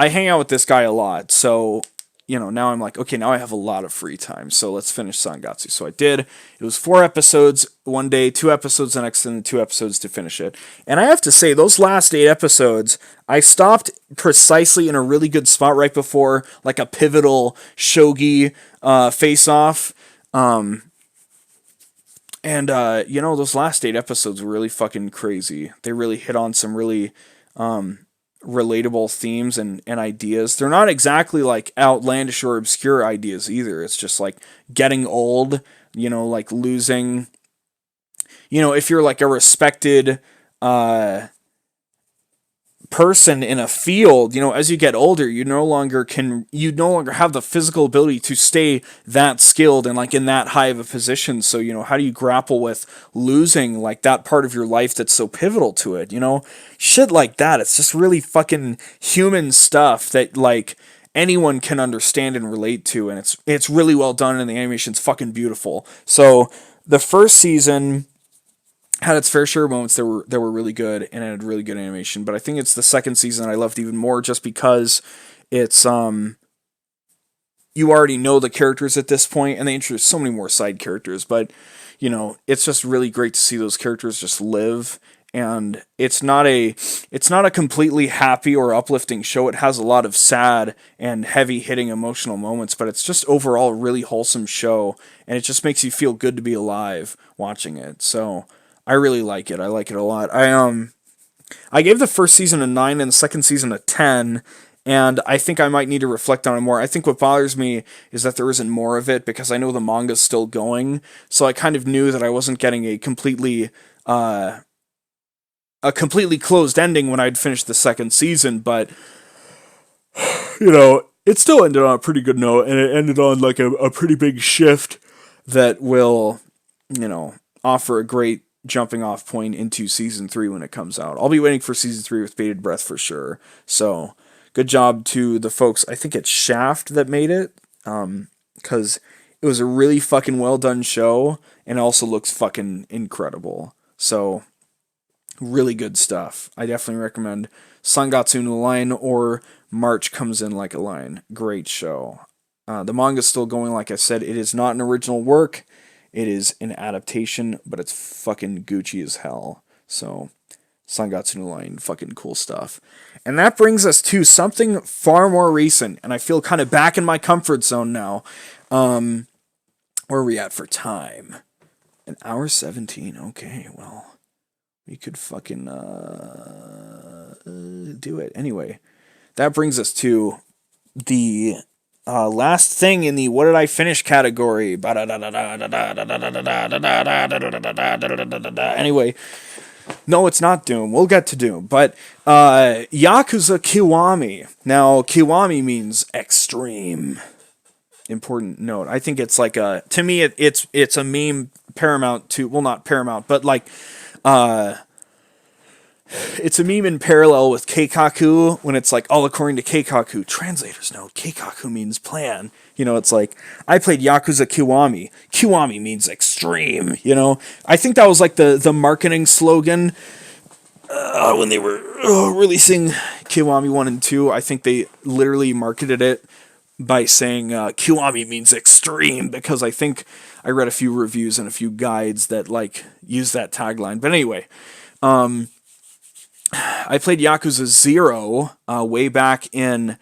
hang out with this guy a lot. So, now I'm like, okay, now I have a lot of free time. So let's finish Sangatsu. So I did. It was 4 episodes one day, 2 episodes the next, and then 2 episodes to finish it. And I have to say, those last 8 episodes, I stopped precisely in a really good spot right before like a pivotal shogi face off. And those last 8 episodes were really fucking crazy. They really hit on some really relatable themes and ideas. They're not exactly like outlandish or obscure ideas either. It's just like getting old, like losing, if you're like a respected person in a field, as you get older, you no longer have the physical ability to stay that skilled and like in that high of a position. So, how do you grapple with losing like that part of your life that's so pivotal to it, shit like that. It's just really fucking human stuff that like anyone can understand and relate to, and it's really well done, and the animation's fucking beautiful. So the first season had its fair share of moments that were really good and it had really good animation, but I think it's the second season I loved even more just because it's you already know the characters at this point and they introduce so many more side characters, but it's just really great to see those characters just live. And it's not a completely happy or uplifting show. It has a lot of sad and heavy hitting emotional moments, but it's just overall a really wholesome show, and it just makes you feel good to be alive watching it. So I really like it. I like it a lot. I gave the first season a 9 and the second season a 10, and I think I might need to reflect on it more. I think what bothers me is that there isn't more of it because I know the manga's still going, so I kind of knew that I wasn't getting a completely closed ending when I'd finished the second season, but it still ended on a pretty good note, and it ended on like a pretty big shift that will, offer a great jumping off point into season 3 when it comes out. I'll be waiting for season 3 with bated breath for sure. So good job to the folks. I think it's Shaft that made it, because it was a really fucking well done show and also looks fucking incredible. So really good stuff. I definitely recommend Sangatsu no Line or March Comes In Like a Lion. Great show. The manga's still going, like I said. It is not an original work. It is an adaptation, but it's fucking Gucci as hell. So, Sangatsu no Line, fucking cool stuff. And that brings us to something far more recent, and I feel kind of back in my comfort zone now. Where are we at for time? 1:17. Okay, well, we could fucking do it. Anyway, that brings us to the last thing in the what did I finish category. Anyway, no, it's not Doom. We'll get to Doom. But Yakuza Kiwami. Now, Kiwami means extreme. Important note. I think it's like to me, it's a meme paramount to, well, not paramount, but like, it's a meme in parallel with Keikaku when it's like, all according to Keikaku. Translators note, Keikaku means plan. It's like, I played Yakuza Kiwami. Kiwami means extreme, I think that was like the marketing slogan when they were releasing Kiwami 1 and 2. I think they literally marketed it by saying Kiwami means extreme, because I think I read a few reviews and a few guides that like use that tagline. But anyway, I played Yakuza 0 way back in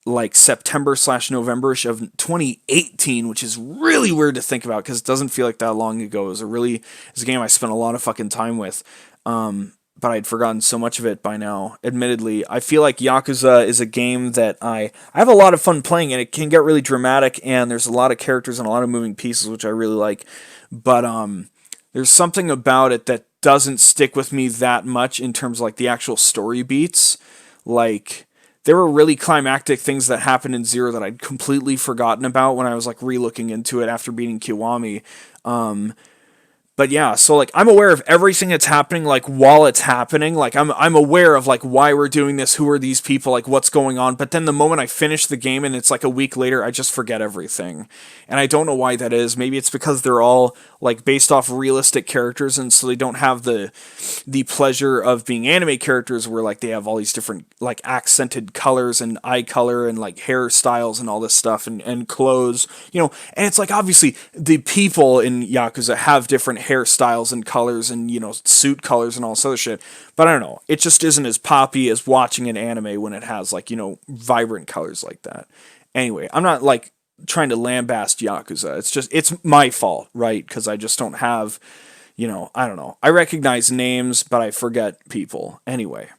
like September/November-ish of 2018, which is really weird to think about because it doesn't feel like that long ago. It was a game I spent a lot of fucking time with, but I'd forgotten so much of it by now. Admittedly, I feel like Yakuza is a game that I have a lot of fun playing, and it can get really dramatic, and there's a lot of characters and a lot of moving pieces, which I really like. But there's something about it that doesn't stick with me that much in terms of like the actual story beats. Like, there were really climactic things that happened in Zero that I'd completely forgotten about when I was like re-looking into it after beating Kiwami. But yeah, so like I'm aware of everything that's happening like while it's happening. Like I'm aware of like why we're doing this, who are these people, like what's going on. But then the moment I finish the game and it's like a week later, I just forget everything. And I don't know why that is. Maybe it's because they're all like based off realistic characters and so they don't have the pleasure of being anime characters where like they have all these different like accented colors and eye color and like hairstyles and all this stuff and clothes, and it's like obviously the people in Yakuza have different hairstyles and colors and suit colors and all this other shit, but I don't know, it just isn't as poppy as watching an anime when it has like vibrant colors like that. Anyway, I'm not like trying to lambaste Yakuza. It's my fault, right? Because I just don't have, I don't know. I recognize names, but I forget people. Anyway,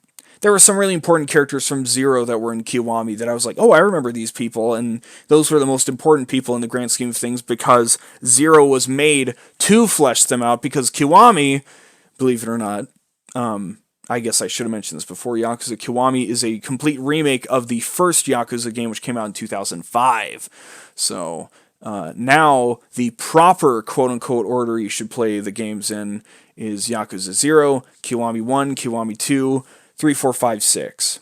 there were some really important characters from Zero that were in Kiwami that I was like, oh, I remember these people, and those were the most important people in the grand scheme of things because Zero was made to flesh them out because Kiwami, believe it or not, I guess I should have mentioned this before, Yakuza Kiwami is a complete remake of the first Yakuza game, which came out in 2005. So now the proper quote-unquote order you should play the games in is Yakuza 0, Kiwami 1, Kiwami 2, 3, 4, 5, 6.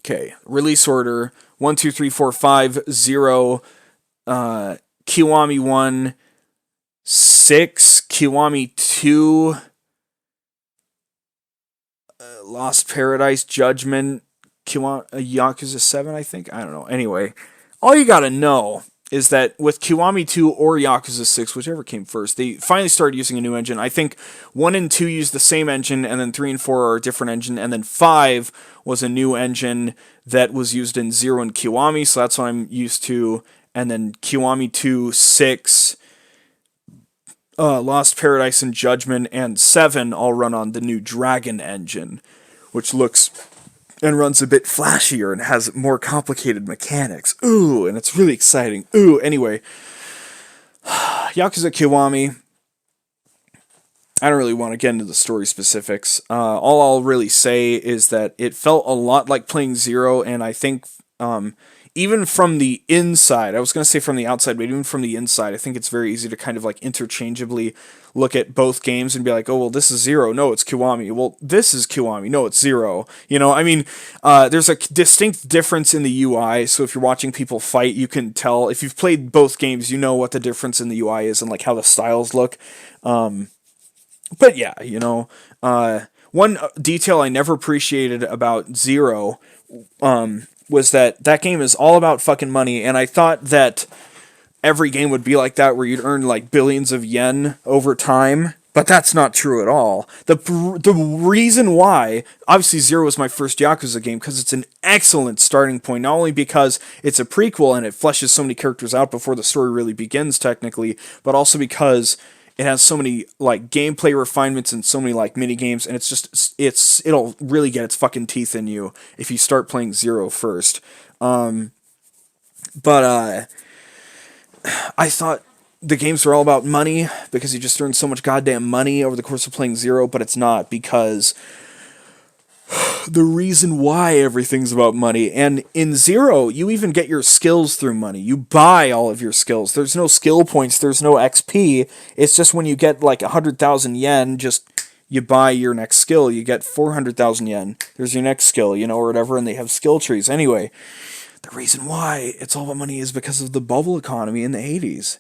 Okay, release order 1, 2, 3, 4, 5, 0, Kiwami 1, 6, Kiwami 2, Lost Paradise, Judgment, Yakuza 7, I think? I don't know. Anyway, all you gotta know is that with Kiwami 2 or Yakuza 6, whichever came first, they finally started using a new engine. I think 1 and 2 used the same engine, and then 3 and 4 are a different engine, and then 5 was a new engine that was used in 0 and Kiwami, so that's what I'm used to, and then Kiwami 2, 6, Lost Paradise and Judgment, and 7 all run on the new Dragon engine, which looks and runs a bit flashier and has more complicated mechanics. Ooh, and it's really exciting. Ooh, anyway. Yakuza Kiwami. I don't really want to get into the story specifics. All I'll really say is that it felt a lot like playing Zero, and I think even from the inside, I was going to say from the outside, but even from the inside, I think it's very easy to kind of like interchangeably look at both games and be like, oh, well, this is Zero. No, it's Kiwami. Well, this is Kiwami. No, it's Zero. I mean, there's a distinct difference in the UI. So if you're watching people fight, you can tell. If you've played both games, you know what the difference in the UI is and like how the styles look. But yeah, one detail I never appreciated about Zero, was that game is all about fucking money, and I thought that every game would be like that, where you'd earn like billions of yen over time, but that's not true at all. The reason why, obviously Zero was my first Yakuza game, because it's an excellent starting point, not only because it's a prequel and it fleshes so many characters out before the story really begins technically, but also because it has so many like gameplay refinements and so many like mini games, and it'll really get its fucking teeth in you if you start playing Zero first. But I thought the games were all about money because you just earn so much goddamn money over the course of playing Zero, but it's not, because the reason why everything's about money. And in Zero, you even get your skills through money. You buy all of your skills. There's no skill points. There's no XP. It's just when you get like 100,000 yen, just you buy your next skill. You get 400,000 yen. There's your next skill, or whatever, and they have skill trees. Anyway, the reason why it's all about money is because of the bubble economy in the 80s.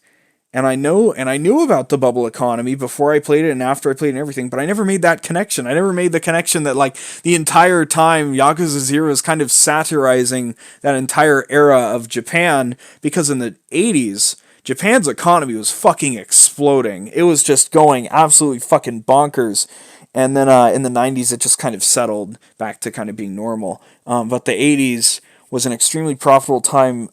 And I knew about the bubble economy before I played it and after I played it and everything, but I never made that connection. I never made the connection that, like, the entire time Yakuza 0 is kind of satirizing that entire era of Japan, because in the 80s, Japan's economy was fucking exploding. It was just going absolutely fucking bonkers. And then in the 90s, it just kind of settled back to kind of being normal. But the 80s was an extremely profitable time,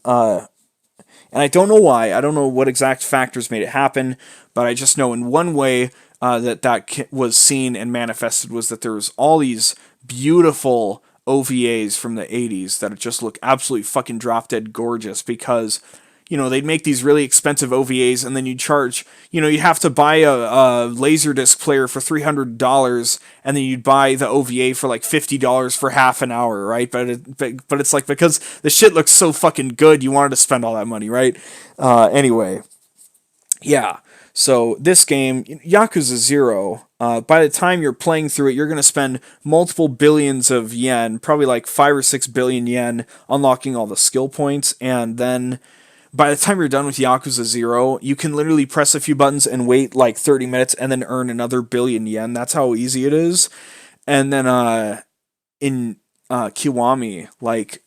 and I don't know why. I don't know what exact factors made it happen, but I just know in one way that was seen and manifested was that there was all these beautiful OVAs from the 80s that just look absolutely fucking drop dead gorgeous, because they'd make these really expensive OVAs, and then you'd charge, you'd have to buy a Laserdisc player for $300, and then you'd buy the OVA for like $50 for half an hour, right? But it's like, because the shit looks so fucking good, you wanted to spend all that money, right? Anyway, yeah. So this game, Yakuza 0, by the time you're playing through it, you're going to spend multiple billions of yen, probably like 5 or 6 billion yen, unlocking all the skill points, and then by the time you're done with Yakuza 0, you can literally press a few buttons and wait like 30 minutes and then earn another billion yen. That's how easy it is. And then in Kiwami, like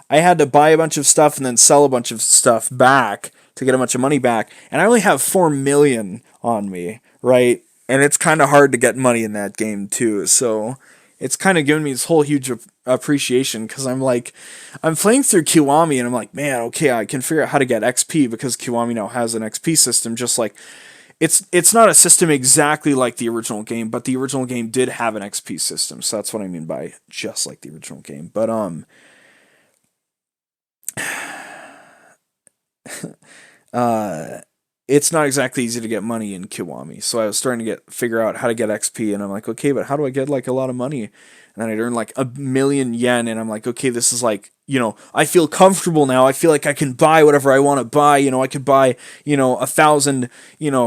I had to buy a bunch of stuff and then sell a bunch of stuff back to get a bunch of money back. And I only have 4 million on me, right? And it's kind of hard to get money in that game too. So it's kind of given me this whole huge appreciation because I'm like, I'm playing through Kiwami and I'm like, man, okay, I can figure out how to get XP because Kiwami now has an XP system, just like it's not a system exactly like the original game, but the original game did have an XP system. So that's what I mean by just like the original game. But uh it's not exactly easy to get money in Kiwami. So I was starting to figure out how to get XP and I'm like, okay, but how do I get like a lot of money? And then I'd earn like 1 million yen and I'm like, okay, this is like, I feel comfortable now. I feel like I can buy whatever I want to buy. I could buy, 1,000,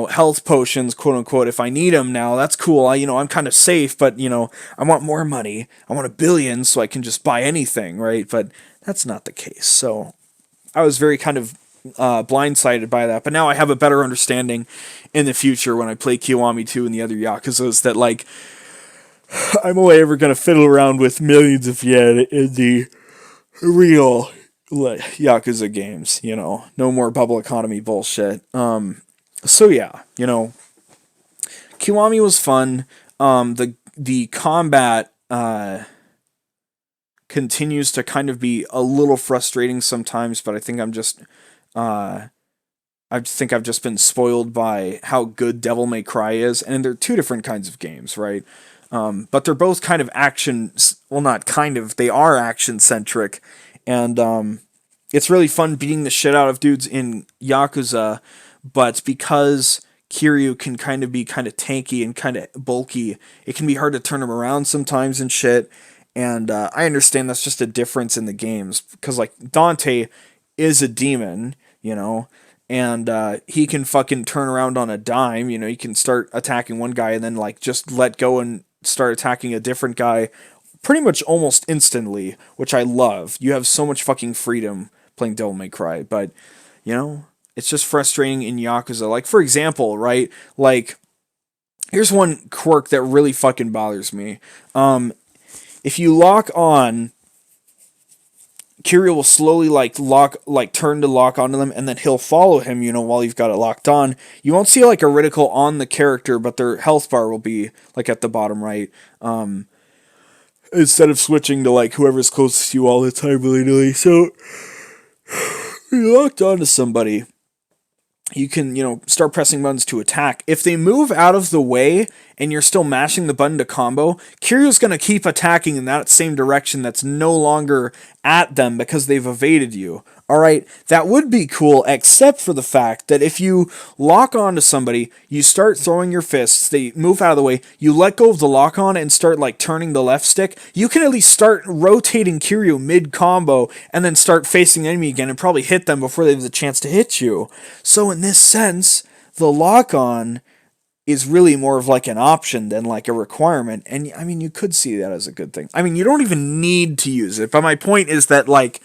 health potions, quote unquote, if I need them now. That's cool. I'm kind of safe, but, I want more money. I want 1 billion so I can just buy anything, right? But that's not the case. So I was very kind of blindsided by that, but now I have a better understanding in the future when I play Kiwami 2 and the other Yakuzas that, like, I'm only ever going to fiddle around with millions of yen in the real Yakuza games, no more bubble economy bullshit. So yeah, Kiwami was fun. The combat continues to kind of be a little frustrating sometimes, but I think I've just been spoiled by how good Devil May Cry is, and they're two different kinds of games, right? But they're both kind of action. Well, not kind of. They are action centric, and it's really fun beating the shit out of dudes in Yakuza. But because Kiryu can kind of be kind of tanky and kind of bulky, it can be hard to turn him around sometimes and shit. And I understand that's just a difference in the games because like Dante is a demon, and he can fucking turn around on a dime. He can start attacking one guy and then like just let go and start attacking a different guy pretty much almost instantly, which I love. You have so much fucking freedom playing Devil May Cry, but it's just frustrating in Yakuza. Like for example, right? Like here's one quirk that really fucking bothers me. If you lock on, Kiryu will slowly turn to lock onto them, and then he'll follow him, while you've got it locked on. You won't see like a reticle on the character, but their health bar will be like at the bottom right. Instead of switching to like whoever's closest to you all the time, willy-nilly. So you locked onto somebody, you can, start pressing buttons to attack. If they move out of the way and you're still mashing the button to combo, Kiryu's going to keep attacking in that same direction that's no longer at them because they've evaded you. Alright, that would be cool, except for the fact that if you lock onto somebody, you start throwing your fists, they move out of the way, you let go of the lock on and start like turning the left stick, you can at least start rotating Kiryu mid-combo and then start facing the enemy again and probably hit them before they have the chance to hit you. So in this sense, the lock on is really more of like an option than like a requirement. And I mean, you could see that as a good thing. I mean, you don't even need to use it, but my point is that like,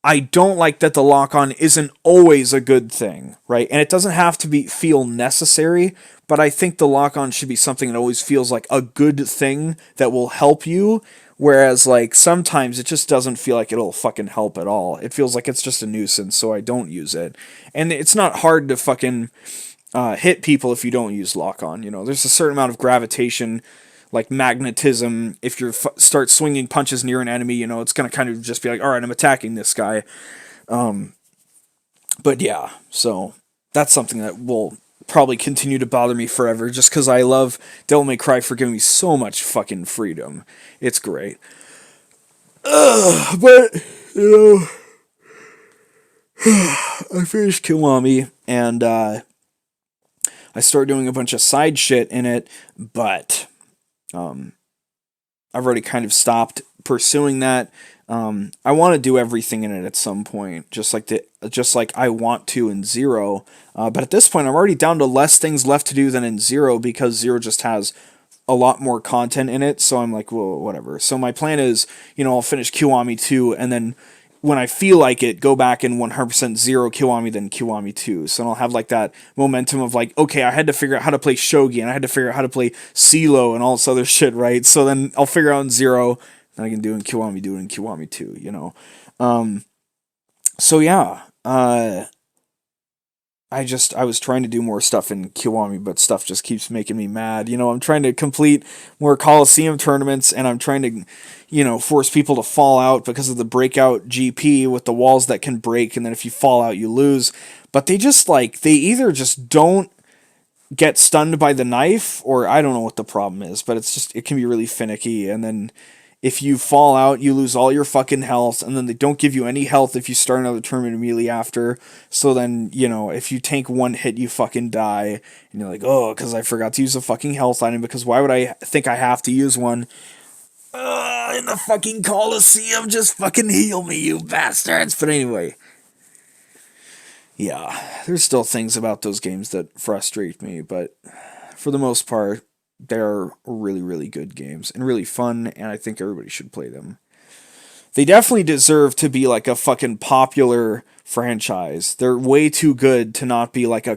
I don't like that the lock-on isn't always a good thing, right? And it doesn't have to feel necessary, but I think the lock-on should be something that always feels like a good thing that will help you, whereas like sometimes it just doesn't feel like it'll fucking help at all. It feels like it's just a nuisance, so I don't use it. And it's not hard to fucking hit people if you don't use lock-on, There's a certain amount of gravitation, like magnetism. If you start swinging punches near an enemy, it's going to kind of just be like, all right, I'm attacking this guy. But yeah, so that's something that will probably continue to bother me forever just because I love Devil May Cry for giving me so much fucking freedom. It's great. But, I finished Kiwami and I started doing a bunch of side shit in it, but I've already kind of stopped pursuing that. I want to do everything in it at some point, just like I want to in Zero. But at this point, I'm already down to less things left to do than in Zero because Zero just has a lot more content in it. So I'm like, well, whatever. So my plan is, I'll finish Kiwami 2 and then when I feel like it, go back and 100% Zero Kiwami, then Kiwami 2. So I'll have like that momentum of like, okay, I had to figure out how to play Shogi and I had to figure out how to play CeeLo and all this other shit, right? So then I'll figure out in Zero, then I can do in Kiwami, do it in Kiwami 2, So yeah, I was trying to do more stuff in Kiwami, but stuff just keeps making me mad. I'm trying to complete more Coliseum tournaments, and I'm trying to, force people to fall out because of the breakout GP with the walls that can break, and then if you fall out, you lose. But they either just don't get stunned by the knife, or I don't know what the problem is, but it can be really finicky, and then if you fall out, you lose all your fucking health, and then they don't give you any health if you start another tournament immediately after. So then, if you tank one hit, you fucking die. And you're like, oh, because I forgot to use a fucking health item, because why would I think I have to use one? In the fucking Coliseum, just fucking heal me, you bastards. But anyway, yeah, there's still things about those games that frustrate me, but for the most part, they're really, really good games and really fun, and I think everybody should play them. They definitely deserve to be like a fucking popular franchise. They're way too good to not be like a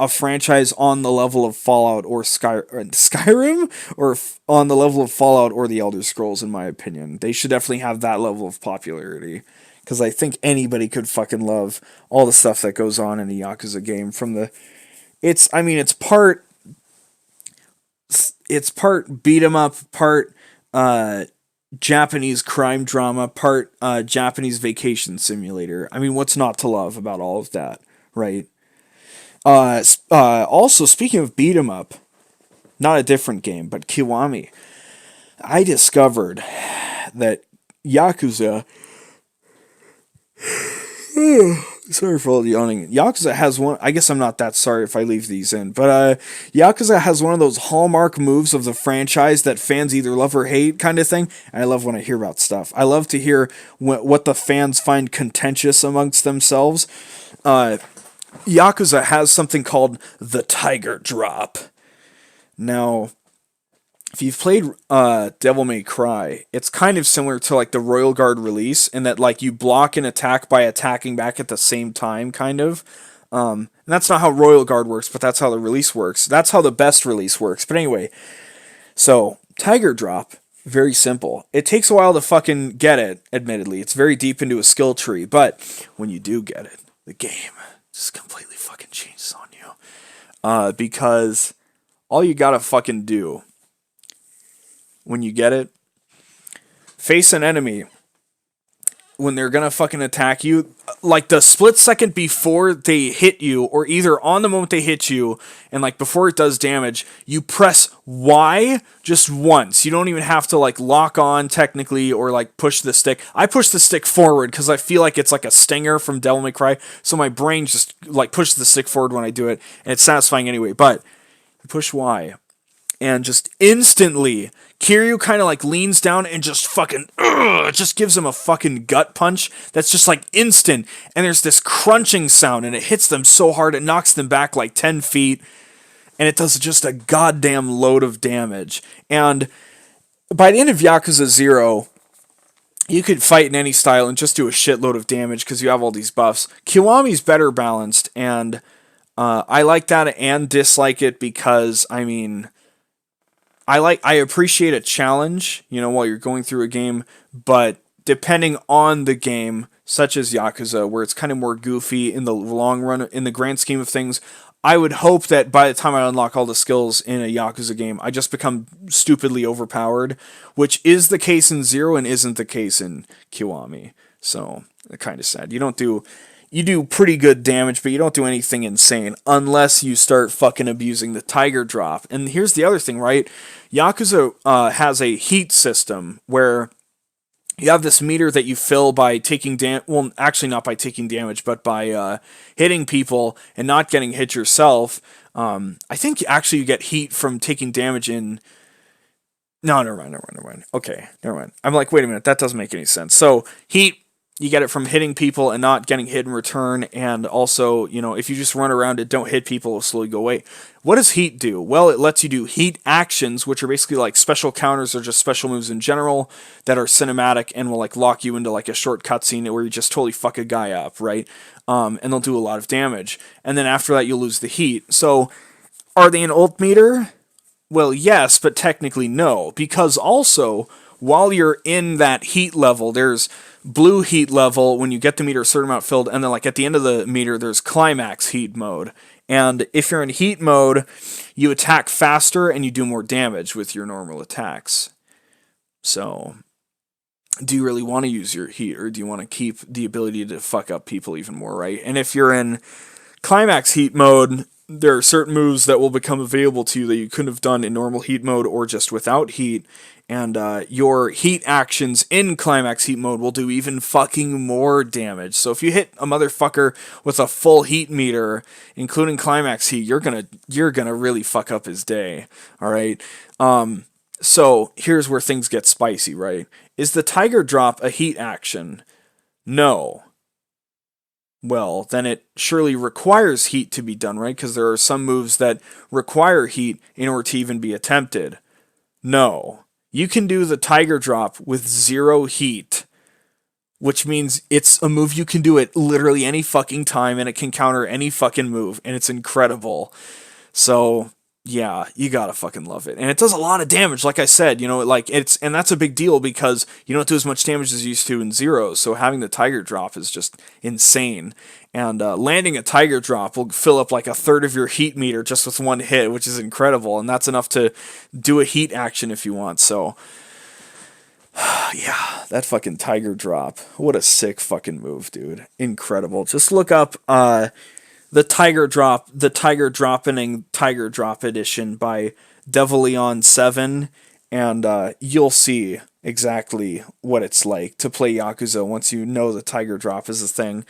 franchise on the level of Fallout or Skyrim, or on the level of Fallout or the Elder Scrolls, in my opinion. They should definitely have that level of popularity. Because I think anybody could fucking love all the stuff that goes on in a Yakuza game. It's part beat 'em up, part Japanese crime drama, part Japanese vacation simulator. I mean, what's not to love about all of that, right? Also, speaking of beat 'em up, not a different game, but Kiwami. I discovered that Yakuza. Sorry for all the yawning. Yakuza has one. I guess I'm not that sorry if I leave these in, but Yakuza has one of those hallmark moves of the franchise that fans either love or hate, kind of thing. And I love when I hear about stuff. I love to hear what the fans find contentious amongst themselves. Yakuza has something called the Tiger Drop. Now, if you've played Devil May Cry, it's kind of similar to like the Royal Guard release in that like you block an attack by attacking back at the same time, kind of. And that's not how Royal Guard works, but that's how the release works. That's how the best release works. But anyway, so Tiger Drop, very simple. It takes a while to fucking get it, admittedly. It's very deep into a skill tree, but when you do get it, the game just completely fucking changes on you. Because all you gotta fucking do when you get it, face an enemy when they're gonna fucking attack you, like the split second before they hit you, or either on the moment they hit you, and like before it does damage, you press Y just once. You don't even have to like lock on technically or like push the stick. I push the stick forward because I feel like it's like a stinger from Devil May Cry, so my brain just like pushes the stick forward when I do it, and it's satisfying anyway. But you push Y, and just instantly Kiryu kind of like leans down and just fucking just gives him a fucking gut punch that's just like instant, and there's this crunching sound and it hits them so hard it knocks them back like 10 feet, and it does just a goddamn load of damage. And by the end of Yakuza 0, you could fight in any style and just do a shitload of damage because you have all these buffs. Kiwami's better balanced, and I like that and dislike it because, I mean, I appreciate a challenge, while you're going through a game, but depending on the game, such as Yakuza, where it's kind of more goofy in the long run, in the grand scheme of things, I would hope that by the time I unlock all the skills in a Yakuza game, I just become stupidly overpowered, which is the case in Zero and isn't the case in Kiwami. So, kind of sad. You do pretty good damage, but you don't do anything insane unless you start fucking abusing the Tiger Drop. And here's the other thing, right? Yakuza has a heat system where you have this meter that you fill by taking well, actually not by taking damage, but by hitting people and not getting hit yourself. I think actually you get heat from taking damage in No, never mind. Okay, never mind. I'm like, wait a minute, that doesn't make any sense. So heat, you get it from hitting people and not getting hit in return, and also, if you just run around it, don't hit people, it'll slowly go away. What does heat do? Well, it lets you do heat actions, which are basically like special counters or just special moves in general that are cinematic and will like lock you into like a short cutscene where you just totally fuck a guy up, right? And they'll do a lot of damage. And then after that, you'll lose the heat. So, are they an ult meter? Well, yes, but technically no, because also while you're in that heat level, there's blue heat level when you get the meter a certain amount filled, and then like at the end of the meter, there's climax heat mode. And if you're in heat mode, you attack faster and you do more damage with your normal attacks. So, do you really want to use your heat, or do you want to keep the ability to fuck up people even more, right? And if you're in climax heat mode, there are certain moves that will become available to you that you couldn't have done in normal heat mode or just without heat, and your heat actions in climax heat mode will do even fucking more damage. So if you hit a motherfucker with a full heat meter, including climax heat, you're gonna really fuck up his day. All right. So here's where things get spicy, right? Is the tiger drop a heat action? No. Well, then it surely requires heat to be done, right? Because there are some moves that require heat in order to even be attempted. No. You can do the tiger drop with 0 heat, which means it's a move you can do at literally any fucking time, and it can counter any fucking move, and it's incredible. So, yeah, you gotta fucking love it. And it does a lot of damage, like I said, and that's a big deal because you don't do as much damage as you used to in Zeros, so having the Tiger Drop is just insane. And landing a Tiger Drop will fill up like a third of your heat meter just with one hit, which is incredible, and that's enough to do a heat action if you want, so... yeah, that fucking Tiger Drop. What a sick fucking move, dude. Incredible. Just look up, the Tiger Dropping Tiger Drop Edition by DevilLeon7, and you'll see exactly what it's like to play Yakuza once you know the Tiger Drop is a thing.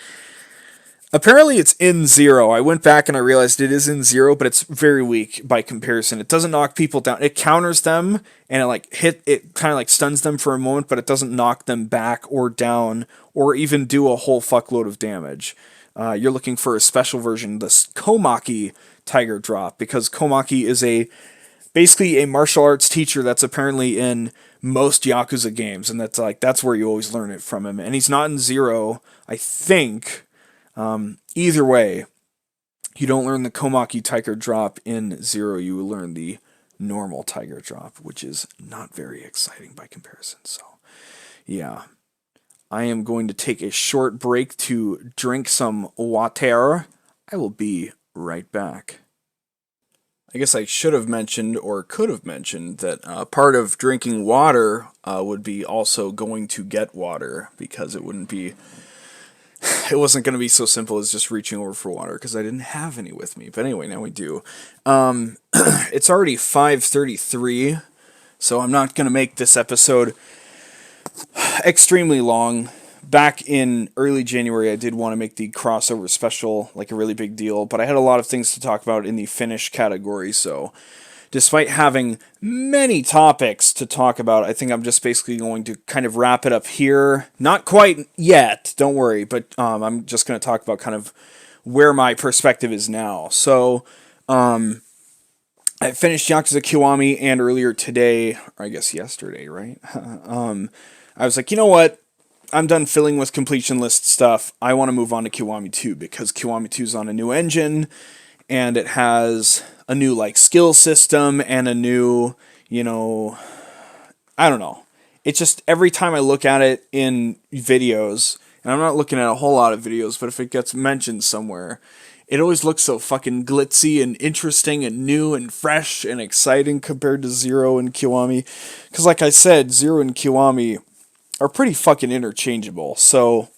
Apparently it's in Zero. I went back and I realized it is in Zero, but it's very weak by comparison. It doesn't knock people down. It counters them, and it kind of like stuns them for a moment, but it doesn't knock them back or down or even do a whole fuckload of damage. You're looking for a special version, the Komaki Tiger Drop, because Komaki is basically a martial arts teacher that's apparently in most Yakuza games, and that's where you always learn it from him. And he's not in Zero, I think. Either way, you don't learn the Komaki Tiger Drop in Zero, you learn the normal Tiger Drop, which is not very exciting by comparison. So, yeah. I am going to take a short break to drink some water. I will be right back. I guess I should have mentioned, or could have mentioned, that part of drinking water would be also going to get water, because it wasn't going to be so simple as just reaching over for water, because I didn't have any with me. But anyway, now we do. It's already 5:33, so I'm not going to make this episode extremely long. Back in early January, I did want to make the crossover special like a really big deal, but I had a lot of things to talk about in the finish category, so despite having many topics to talk about, I think I'm just basically going to kind of wrap it up here. Not quite yet, don't worry, but I'm just going to talk about kind of where my perspective is now. So, I finished Yakuza Kiwami, and earlier today, or I guess yesterday, right? I was like, you know what? I'm done filling with completion list stuff. I want to move on to Kiwami 2, because Kiwami 2 is on a new engine, and it has a new skill system and a new, I don't know. It's just every time I look at it in videos, and I'm not looking at a whole lot of videos, but if it gets mentioned somewhere, it always looks so fucking glitzy and interesting and new and fresh and exciting compared to Zero and Kiwami. Because like I said, Zero and Kiwami are pretty fucking interchangeable, so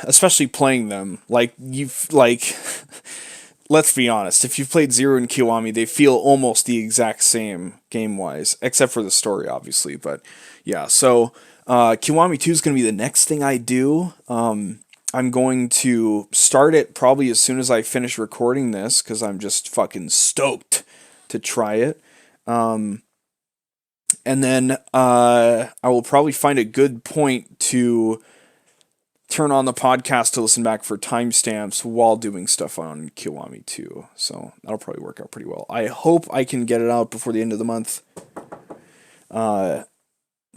especially playing them, let's be honest, if you've played Zero and Kiwami, they feel almost the exact same game-wise, except for the story, obviously, but yeah, so Kiwami 2 is going to be the next thing I do. I'm going to start it probably as soon as I finish recording this, because I'm just fucking stoked to try it. And then I will probably find a good point to turn on the podcast to listen back for timestamps while doing stuff on Kiwami too. So that'll probably work out pretty well. I hope I can get it out before the end of the month. But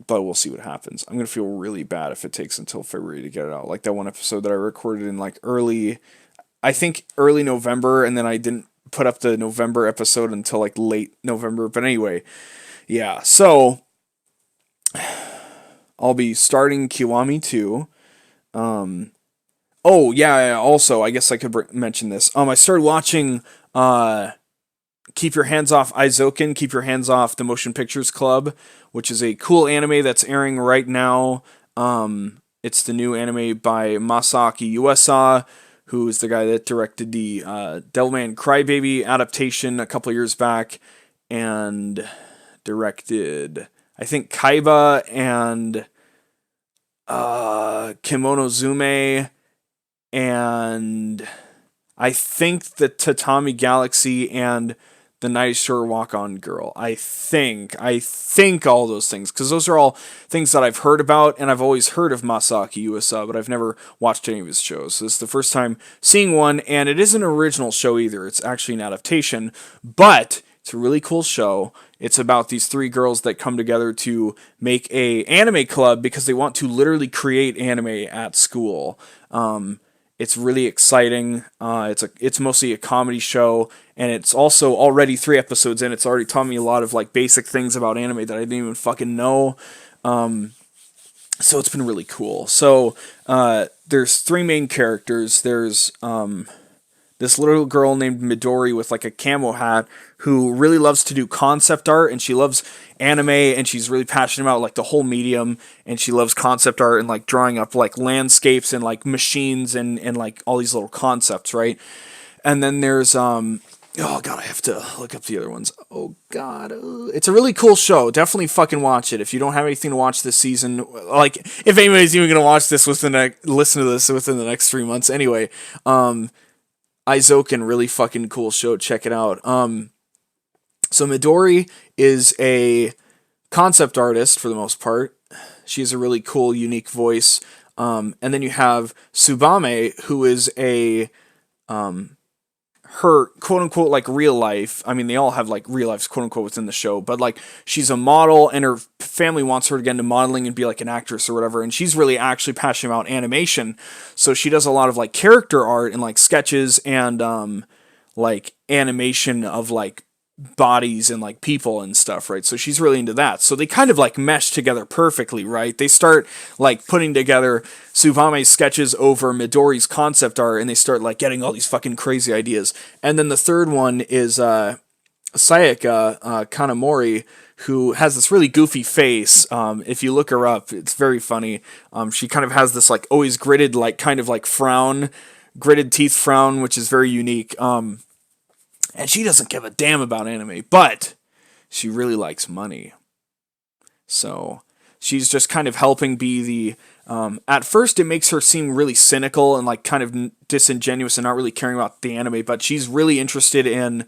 we'll see what happens. I'm going to feel really bad if it takes until February to get it out. Like that one episode that I recorded in like early November, and then I didn't put up the November episode until like late November. But anyway, yeah. So I'll be starting Kiwami 2. Oh yeah. Also, I guess I could mention this. I started watching Keep Your Hands Off Eizouken, Keep Your Hands Off the Motion Pictures Club, which is a cool anime that's airing right now. It's the new anime by Masaaki Yuasa, who is the guy that directed the Devilman Crybaby adaptation a couple years back, and directed, I think, Kaiba and Kimono Zume, and I think the Tatami Galaxy and the Night Shore Walk On Girl. I think all those things, because those are all things that I've heard about, and I've always heard of Masaaki Yuasa, but I've never watched any of his shows. So this is the first time seeing one, and it isn't an original show either. It's actually an adaptation, but it's a really cool show. It's about these three girls that come together to make a anime club because they want to literally create anime at school. It's really exciting. It's mostly a comedy show, and it's also already 3 episodes in. It's already taught me a lot of like basic things about anime that I didn't even fucking know. So it's been really cool. So there's 3 main characters. There's this little girl named Midori with like a camo hat who really loves to do concept art, and she loves anime, and she's really passionate about like the whole medium, and she loves concept art and like drawing up like landscapes and like machines and like all these little concepts, right? And then there's oh god, I have to look up the other ones. Oh god, it's a really cool show. Definitely fucking watch it if you don't have anything to watch this season. Like if anybody's even gonna watch this listen to this within the next 3 months. Anyway, Eizouken, really fucking cool show. Check it out. So Midori is a concept artist for the most part. She has a really cool, unique voice. And then you have Tsubame, who is a her quote unquote like real life. I mean, they all have like real lives quote unquote within the show, but like she's a model, and her family wants her to get into modeling and be like an actress or whatever. And she's really actually passionate about animation, so she does a lot of like character art and like sketches and like animation of like bodies and like people and stuff, right? So she's really into that. So they kind of like mesh together perfectly, right? They start like putting together Tsubame's sketches over Midori's concept art, and they start like getting all these fucking crazy ideas. And then the third one is Sayaka Kanamori, who has this really goofy face. If you look her up, it's very funny. She kind of has this like always gritted, like kind of like frown, gritted teeth frown, which is very unique. And she doesn't give a damn about anime, but she really likes money. So she's just kind of helping be the... at first, it makes her seem really cynical and like kind of disingenuous and not really caring about the anime, but she's really interested in...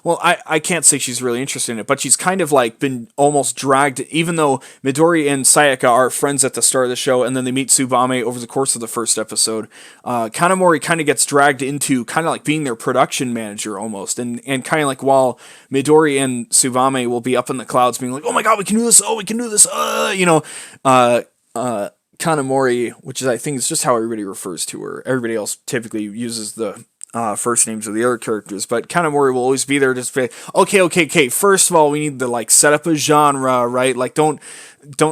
Well, I can't say she's really interested in it, but she's kind of like been almost dragged, even though Midori and Sayaka are friends at the start of the show, and then they meet Tsubame over the course of the first episode. Kanamori kind of gets dragged into kind of like being their production manager almost, and kind of like while Midori and Tsubame will be up in the clouds being like, oh my god, we can do this, oh, we can do this, Kanamori, which is, I think, is just how everybody refers to her. Everybody else typically uses the first names of the other characters, but Kanamori will always be there to say, okay. First of all, we need to like set up a genre, right? Like don't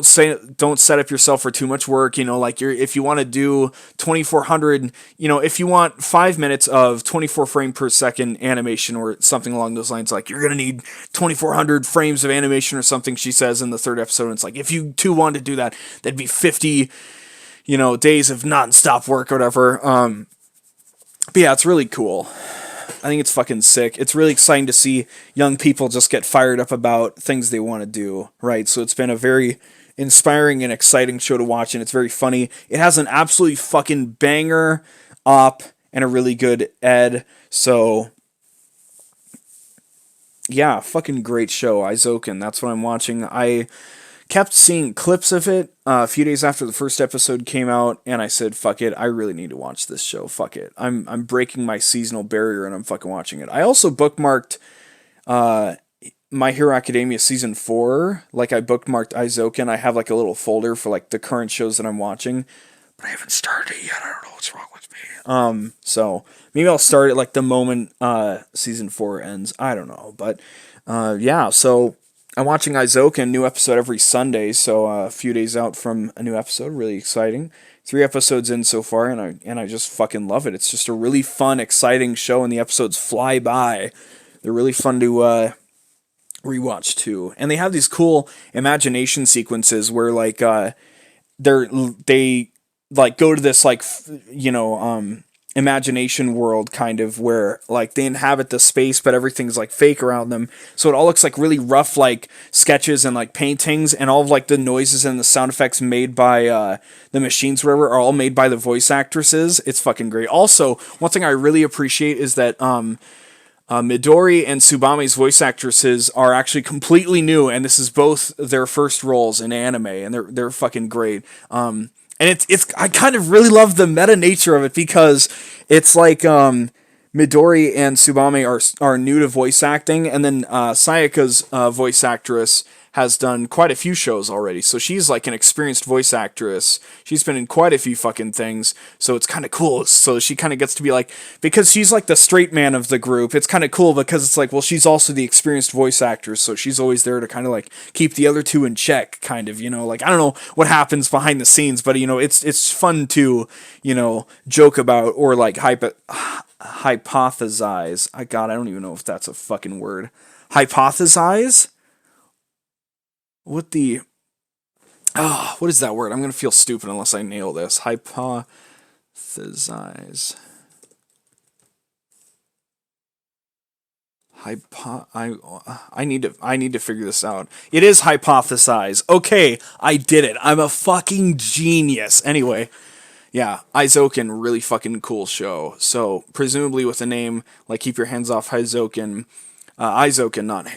set up yourself for too much work. You know, like if you want to do 2400, you know, if you want 5 minutes of 24 frame per second animation or something along those lines, like you're gonna need 2400 frames of animation or something. She says in the third episode, and it's like if you two wanted to do that, that'd be 50, days of non-stop work or whatever. But yeah, it's really cool. I think it's fucking sick. It's really exciting to see young people just get fired up about things they want to do, right? So it's been a very inspiring and exciting show to watch, and it's very funny. It has an absolutely fucking banger op and a really good ed. So Yeah, fucking great show, Eizouken. That's what I'm watching. I kept seeing clips of it a few days after the first episode came out, and I said, "Fuck it, I really need to watch this show. Fuck it, I'm breaking my seasonal barrier, and I'm fucking watching it." I also bookmarked My Hero Academia season 4. Like I bookmarked Eizouken. I have like a little folder for like the current shows that I'm watching, but I haven't started it yet. I don't know what's wrong with me. So maybe I'll start it like the moment season 4 ends. I don't know, but yeah. So I'm watching Eizouken, new episode every Sunday. So a few days out from a new episode, really exciting. 3 episodes in so far, and I just fucking love it. It's just a really fun, exciting show, and the episodes fly by. They're really fun to rewatch too, and they have these cool imagination sequences where like they like go to this like imagination world kind of where like they inhabit the space but everything's like fake around them, so it all looks like really rough like sketches and like paintings, and all of like the noises and the sound effects made by the machines whatever are all made by the voice actresses. It's fucking great. Also, one thing I really appreciate is that Midori and Tsubame's voice actresses are actually completely new, and this is both their first roles in anime, and they're fucking great. And it's I kind of really love the meta nature of it because it's like Midori and Tsubame are new to voice acting, and then Sayaka's voice actress has done quite a few shows already. So she's like an experienced voice actress. She's been in quite a few fucking things. So it's kind of cool. So she kind of gets to be like, because she's like the straight man of the group, it's kind of cool because it's like, well, she's also the experienced voice actress. So she's always there to kind of like keep the other two in check, kind of, like, I don't know what happens behind the scenes, but it's fun to, joke about or like hypothesize. I don't even know if that's a fucking word. Hypothesize? What the what is that word? I'm gonna feel stupid unless I nail this. Hypothesize. I need to figure this out. It is hypothesize. Okay, I did it. I'm a fucking genius. Anyway, yeah, Eizouken, really fucking cool show. So presumably with a name like Keep Your Hands Off Eizouken, not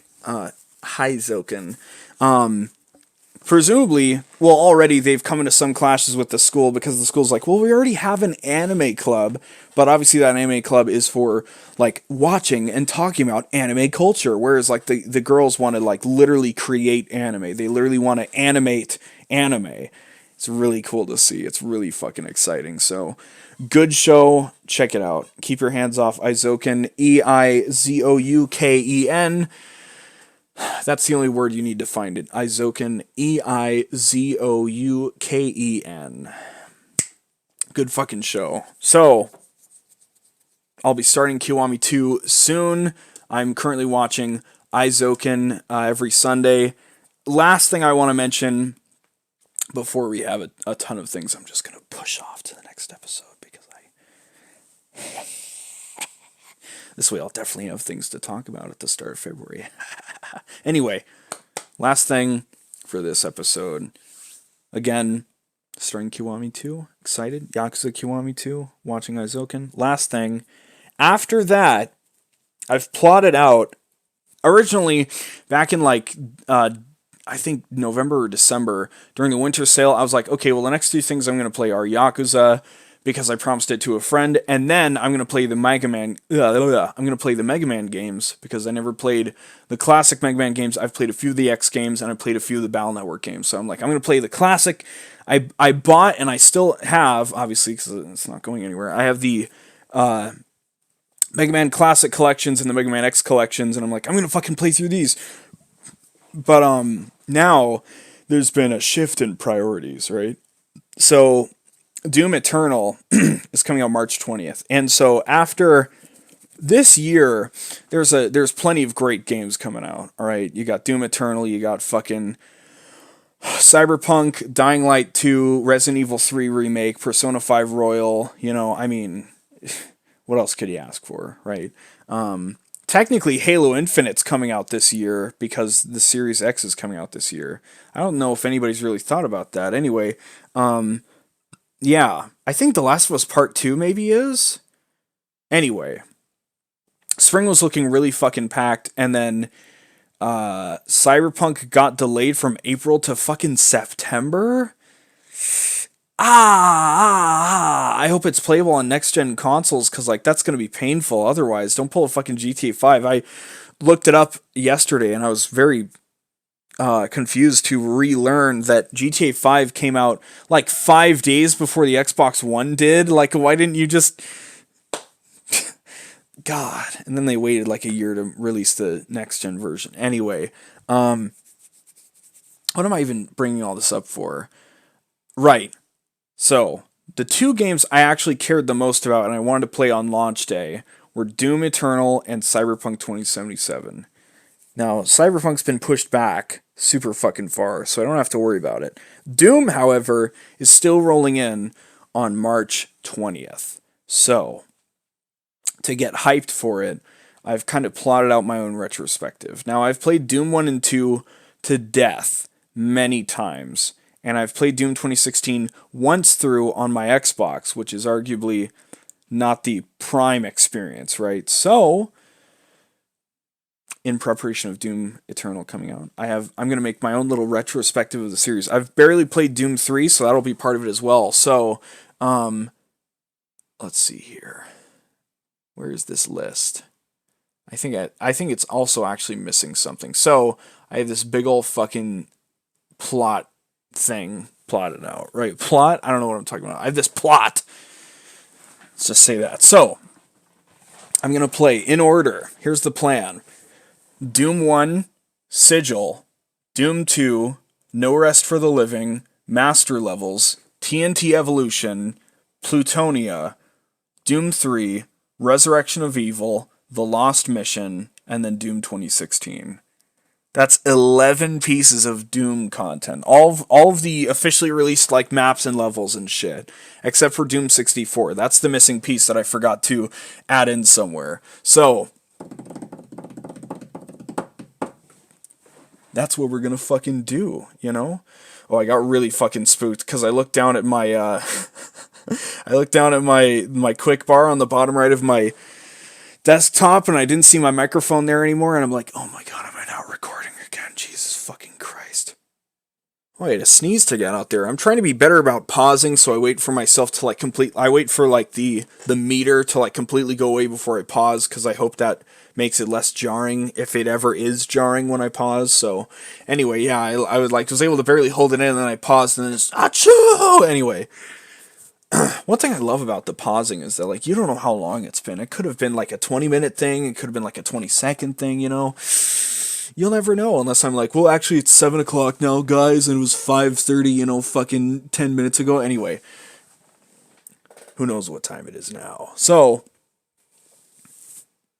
Heizoken. Presumably, well, already they've come into some clashes with the school because the school's like, well, we already have an anime club, but obviously that anime club is for like watching and talking about anime culture, whereas like the girls want to like literally create anime. They literally want to animate anime. It's really cool to see. It's really fucking exciting. So, good show. Check it out. Keep Your Hands Off Eizouken. Eizouken. That's the only word you need to find it. Eizouken. Eizouken. Good fucking show. So, I'll be starting Kiwami 2 soon. I'm currently watching Eizouken every Sunday. Last thing I want to mention before we have a ton of things I'm just going to push off to the next episode because this way I'll definitely have things to talk about at the start of February. Anyway, last thing for this episode. Again, starting Kiwami 2. Excited. Yakuza Kiwami 2. Watching Eizouken. Last thing. After that, I've plotted out. Originally, back in like, I think November or December, during the winter sale, I was like, okay, well, the next 2 things I'm going to play are Yakuza, because I promised it to a friend, and then I'm going to play the Mega Man. I'm going to play the Mega Man games because I never played the classic Mega Man games. I've played a few of the X games and I played a few of the Battle Network games. So I'm like, I'm going to play the classic. I bought and I still have, obviously, because it's not going anywhere. I have the Mega Man Classic collections and the Mega Man X collections, and I'm like, I'm going to fucking play through these. But now there's been a shift in priorities, right? So Doom Eternal is coming out March 20th. And so after this year, there's plenty of great games coming out, all right? You got Doom Eternal, you got fucking Cyberpunk, Dying Light 2, Resident Evil 3 Remake, Persona 5 Royal, I mean, what else could you ask for, right? Technically, Halo Infinite's coming out this year because the Series X is coming out this year. I don't know if anybody's really thought about that. Anyway, yeah, I think The Last of Us Part 2 maybe is. Anyway, as spring was looking really fucking packed, and then Cyberpunk got delayed from April to fucking September. I hope it's playable on next gen consoles, because like that's gonna be painful otherwise. Don't pull a fucking GTA 5. I looked it up yesterday and I was very confused to relearn that GTA 5 came out like 5 days before the Xbox One did. Like, why didn't you just God? And then they waited like a year to release the next gen version. Anyway, what am I even bringing all this up for? Right. So, the two games I actually cared the most about and I wanted to play on launch day were Doom Eternal and Cyberpunk 2077. Now, Cyberpunk's been pushed back super fucking far, so I don't have to worry about it. Doom, however, is still rolling in on March 20th. So, to get hyped for it, I've kind of plotted out my own retrospective. Now, I've played Doom 1 and 2 to death many times, and I've played Doom 2016 once through on my Xbox, which is arguably not the prime experience, right? So, in preparation of Doom Eternal coming out, I'm going to make my own little retrospective of the series. I've barely played Doom 3, so that'll be part of it as well. So, let's see here. Where is this list? I think it's also actually missing something. So, I have this big old fucking plot thing plotted out, right? Plot? I don't know what I'm talking about. I have this plot. Let's just say that. So, I'm going to play in order. Here's the plan. Doom 1, Sigil. Doom 2, No Rest for the Living, Master Levels, TNT Evolution, Plutonia, Doom 3, Resurrection of Evil, The Lost Mission, and then Doom 2016. That's 11 pieces of Doom content. All of the officially released like maps and levels and shit. Except for Doom 64. That's the missing piece that I forgot to add in somewhere. So, that's what we're gonna fucking do, you know? Oh, I got really fucking spooked because I looked down at my my quick bar on the bottom right of my desktop, and I didn't see my microphone there anymore, and I'm like, oh my god, am I not recording again? Jesus fucking Christ. Oh, I had a sneeze to get out there. I'm trying to be better about pausing, so I wait for myself to like I wait for like the meter to like completely go away before I pause, because I hope that makes it less jarring, if it ever is jarring when I pause. So anyway, yeah, I was able to barely hold it in, and then I paused, and then it's achoo! Anyway, one thing I love about the pausing is that like you don't know how long it's been. It could have been like a 20-minute thing, it could have been like a 20-second thing, you know. You'll never know unless I'm like, well, actually it's 7 o'clock now, guys, and it was 5:30, you know, fucking 10 minutes ago. Anyway, who knows what time it is now. So,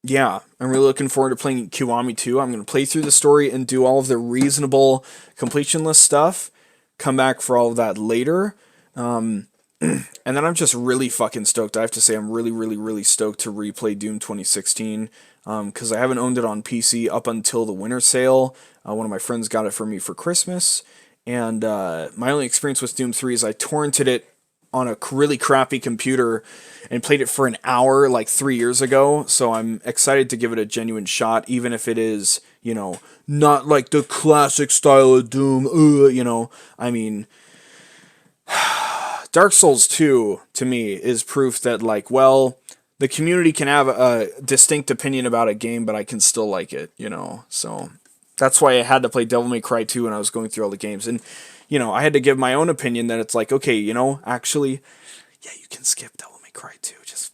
yeah, I'm really looking forward to playing Kiwami 2. I'm going to play through the story and do all of the reasonable completion list stuff. Come back for all of that later. And then I'm just really fucking stoked. I have to say I'm really, really, really stoked to replay Doom 2016. Because I haven't owned it on PC up until the winter sale. One of my friends got it for me for Christmas. And my only experience with Doom 3 is I torrented it on a really crappy computer and played it for an hour like 3 years ago. So I'm excited to give it a genuine shot, even if it is, you know, not like the classic style of Doom. You know, I mean, Dark Souls 2 to me is proof that like, well, the community can have a distinct opinion about a game, but I can still like it, you know. So that's why I had to play Devil May Cry 2 when I was going through all the games. And, you know, I had to give my own opinion that it's like, okay, you know, actually, yeah, you can skip Devil May Cry 2. Just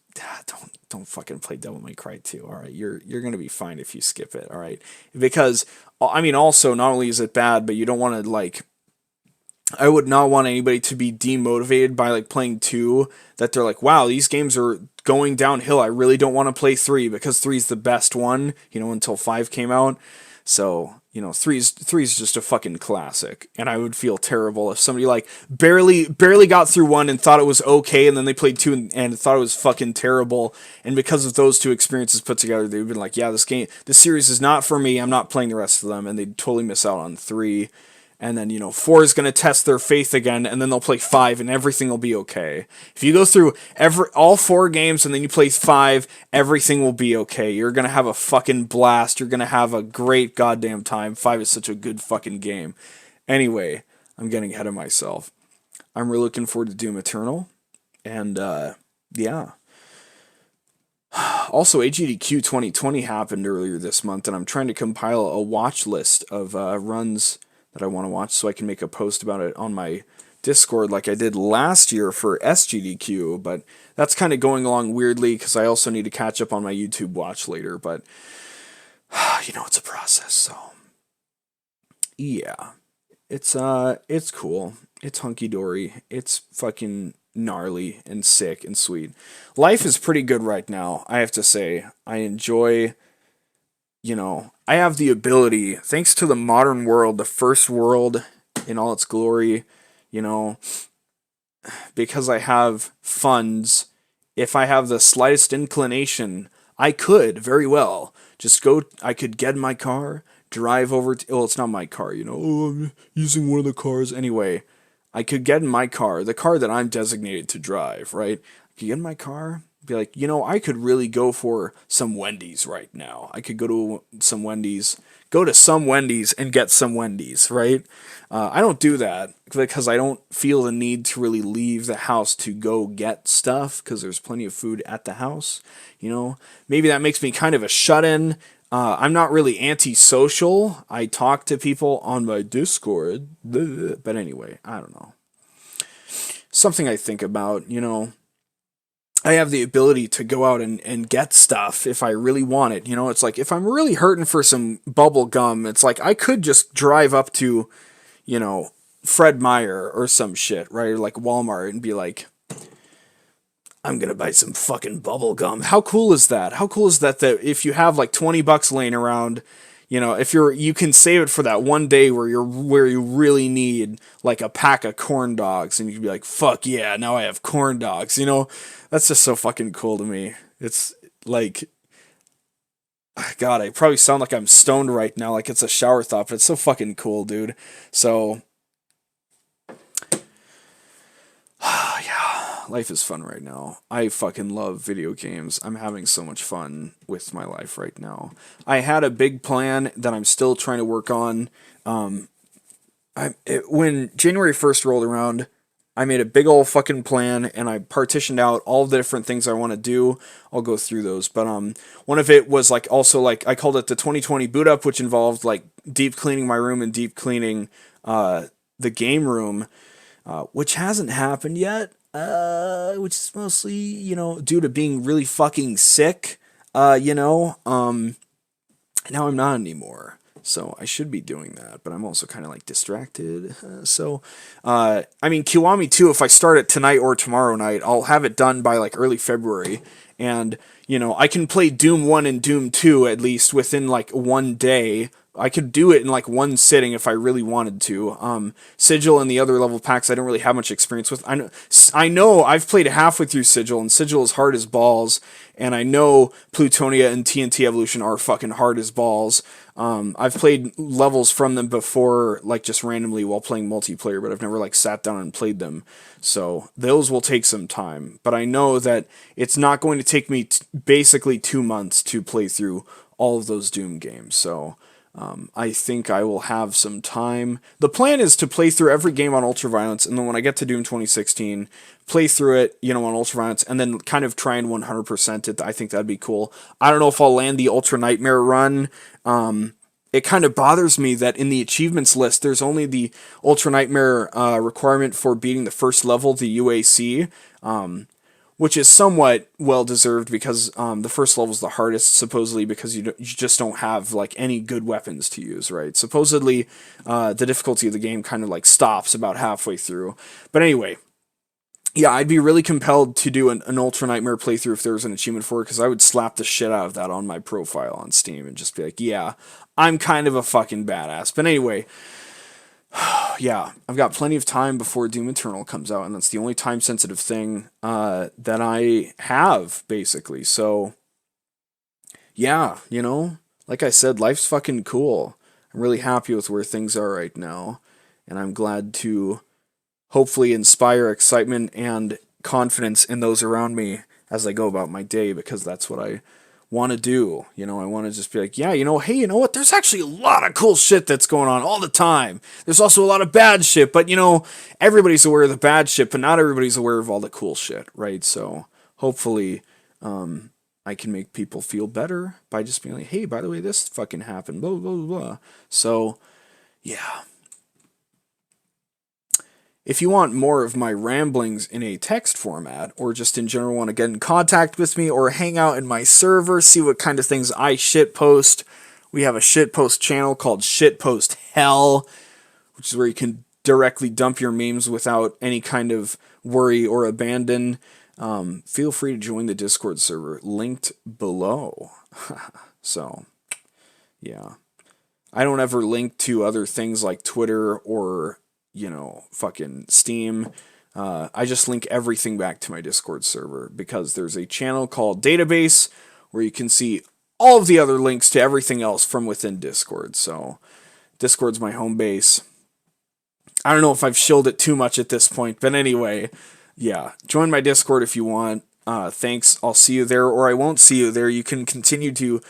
don't fucking play Devil May Cry 2, all right? You're going to be fine if you skip it, all right? Because, I mean, also, not only is it bad, but you don't want to, like, I would not want anybody to be demotivated by like playing 2, that they're like, wow, these games are going downhill. I really don't want to play 3 because 3 is the best one, you know, until 5 came out. So, you know, 3 is just a fucking classic. And I would feel terrible if somebody like barely got through 1 and thought it was okay, and then they played 2 and thought it was fucking terrible. And because of those two experiences put together, they've been like, yeah, this series is not for me. I'm not playing the rest of them, and they'd totally miss out on 3. And then, 4 is going to test their faith again, and then they'll play 5, and everything will be okay. If you go through all 4 games and then you play 5, everything will be okay. You're going to have a fucking blast. You're going to have a great goddamn time. 5 is such a good fucking game. Anyway, I'm getting ahead of myself. I'm really looking forward to Doom Eternal. And, yeah. Also, AGDQ 2020 happened earlier this month, and I'm trying to compile a watch list of runs that I want to watch so I can make a post about it on my Discord like I did last year for SGDQ, but that's kind of going along weirdly because I also need to catch up on my YouTube watch later, but it's a process, so yeah. It's cool. It's hunky-dory. It's fucking gnarly and sick and sweet. Life is pretty good right now, I have to say. I enjoy, I have the ability, thanks to the modern world, the first world in all its glory, because I have funds, if I have the slightest inclination, I could very well just I could get in my car, drive over to, well, it's not my car, I'm using one of the cars. Anyway, I could get in my car, the car that I'm designated to drive, right? I could get in my car, be like, I could really go for some Wendy's right now. I could go to some Wendy's and get some Wendy's, right? I don't do that because I don't feel the need to really leave the house to go get stuff because there's plenty of food at the house, Maybe that makes me kind of a shut-in. I'm not really antisocial. I talk to people on my Discord, but anyway, I don't know. Something I think about, I have the ability to go out and get stuff if I really want it. It's like if I'm really hurting for some bubble gum, it's like I could just drive up to, Fred Meyer or some shit, right? Or like Walmart and be like, I'm gonna buy some fucking bubble gum. How cool is that? How cool is that if you have like $20 laying around, if you can save it for that one day where you really need like a pack of corn dogs and you can be like, fuck yeah, now I have corn dogs, That's just so fucking cool to me. It's like, God, I probably sound like I'm stoned right now, like it's a shower thought, but it's so fucking cool, dude. So, yeah, life is fun right now. I fucking love video games. I'm having so much fun with my life right now. I had a big plan that I'm still trying to work on. When January 1st rolled around, I made a big old fucking plan and I partitioned out all the different things I want to do. I'll go through those. But one of it was like also like I called it the 2020 boot up, which involved like deep cleaning my room and deep cleaning the game room, which hasn't happened yet. Which is mostly, due to being really fucking sick. Now I'm not anymore. So I should be doing that, but I'm also kind of like distracted. Kiwami 2, if I start it tonight or tomorrow night, I'll have it done by like early February. And, I can play Doom 1 and Doom 2 at least within like one day. I could do it in like one sitting if I really wanted to. Sigil and the other level packs I don't really have much experience with. I know I've played halfway through Sigil, and Sigil is hard as balls, and I know Plutonia and TNT Evolution are fucking hard as balls. I've played levels from them before, like just randomly while playing multiplayer, but I've never like sat down and played them. So those will take some time, but I know that it's not going to take me basically 2 months to play through all of those Doom games. So I think I will have some time. The plan is to play through every game on Ultraviolence, and then when I get to Doom 2016, play through it, on Ultraviolence, and then kind of try and 100% it. I think that'd be cool. I don't know if I'll land the Ultra Nightmare run. It kind of bothers me that in the achievements list, there's only the Ultra Nightmare requirement for beating the first level, the UAC, which is somewhat well-deserved because the first level is the hardest, supposedly, because you just don't have like any good weapons to use, right? Supposedly, the difficulty of the game kind of like stops about halfway through. But anyway, yeah, I'd be really compelled to do an Ultra Nightmare playthrough if there was an achievement for it, because I would slap the shit out of that on my profile on Steam and just be like, yeah, I'm kind of a fucking badass. But anyway, yeah, I've got plenty of time before Doom Eternal comes out, and that's the only time-sensitive thing that I have, basically. So, yeah, like I said, life's fucking cool. I'm really happy with where things are right now. and I'm glad to hopefully inspire excitement and confidence in those around me as I go about my day, because that's what I want to do. I want to just be like, yeah, hey, you know what? There's actually a lot of cool shit that's going on all the time. There's also a lot of bad shit, but everybody's aware of the bad shit, but not everybody's aware of all the cool shit, right? So hopefully, I can make people feel better by just being like, hey, by the way, this fucking happened, blah, blah, blah, blah. So, yeah. If you want more of my ramblings in a text format, or just in general want to get in contact with me or hang out in my server, see what kind of things I shitpost, we have a shitpost channel called Shitpost Hell, which is where you can directly dump your memes without any kind of worry or abandon. Feel free to join the Discord server, linked below. So, yeah. I don't ever link to other things like Twitter or fucking Steam. I just link everything back to my Discord server, because there's a channel called Database where you can see all of the other links to everything else from within Discord. So Discord's my home base. I don't know if I've shilled it too much at this point, but anyway, yeah, join my Discord if you want. Thanks. I'll see you there, or I won't see you there. You can continue to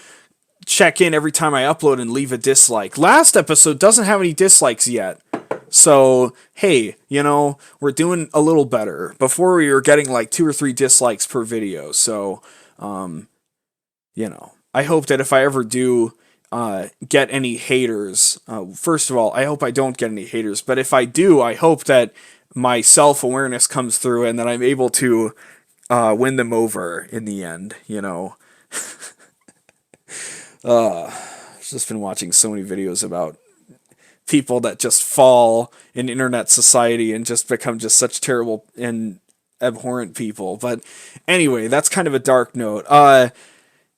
check in every time I upload and leave a dislike. Last episode doesn't have any dislikes yet. So, hey, we're doing a little better. Before we were getting like 2 or 3 dislikes per video. So, I hope that if I ever do get any haters, first of all, I hope I don't get any haters. But if I do, I hope that my self-awareness comes through and that I'm able to win them over in the end, I've just been watching so many videos about people that just fall in internet society and just become just such terrible and abhorrent people. But anyway, that's kind of a dark note.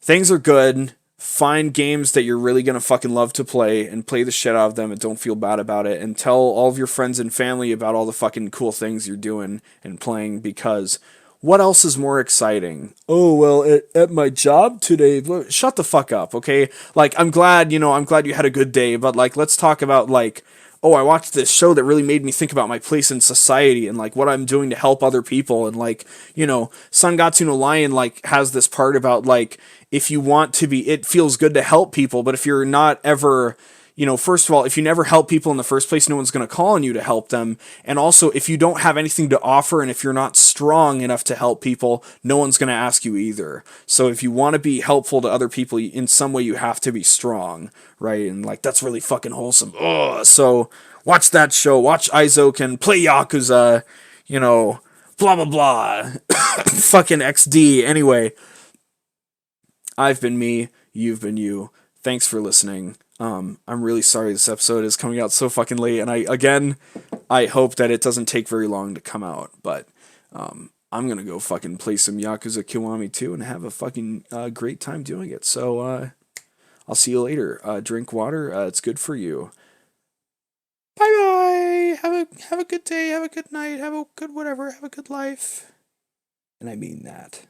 Things are good. Find games that you're really going to fucking love to play and play the shit out of them and don't feel bad about it, and tell all of your friends and family about all the fucking cool things you're doing and playing, because what else is more exciting? Oh, well, at my job today, shut the fuck up, okay? Like, I'm glad you had a good day, but, like, let's talk about, like, oh, I watched this show that really made me think about my place in society and, like, what I'm doing to help other people. And, like, Sangatsu no Lion, like, has this part about, like, if you want to be, it feels good to help people, but if you're not ever, first of all, if you never help people in the first place, no one's going to call on you to help them. And also, if you don't have anything to offer and if you're not strong enough to help people, no one's going to ask you either. So if you want to be helpful to other people in some way, you have to be strong, right? And like, that's really fucking wholesome. Ugh. So watch that show, watch Eizouken, play Yakuza, blah, blah, blah. Fucking XD. Anyway, I've been me, you've been you. Thanks for listening. I'm really sorry this episode is coming out so fucking late, and I hope that it doesn't take very long to come out, but I'm gonna go fucking play some Yakuza Kiwami 2 and have a fucking great time doing it. So I'll see you later. Drink water. It's good for you. Bye bye. Have a good day. Have a good night. Have a good whatever. Have a good life. And I mean that.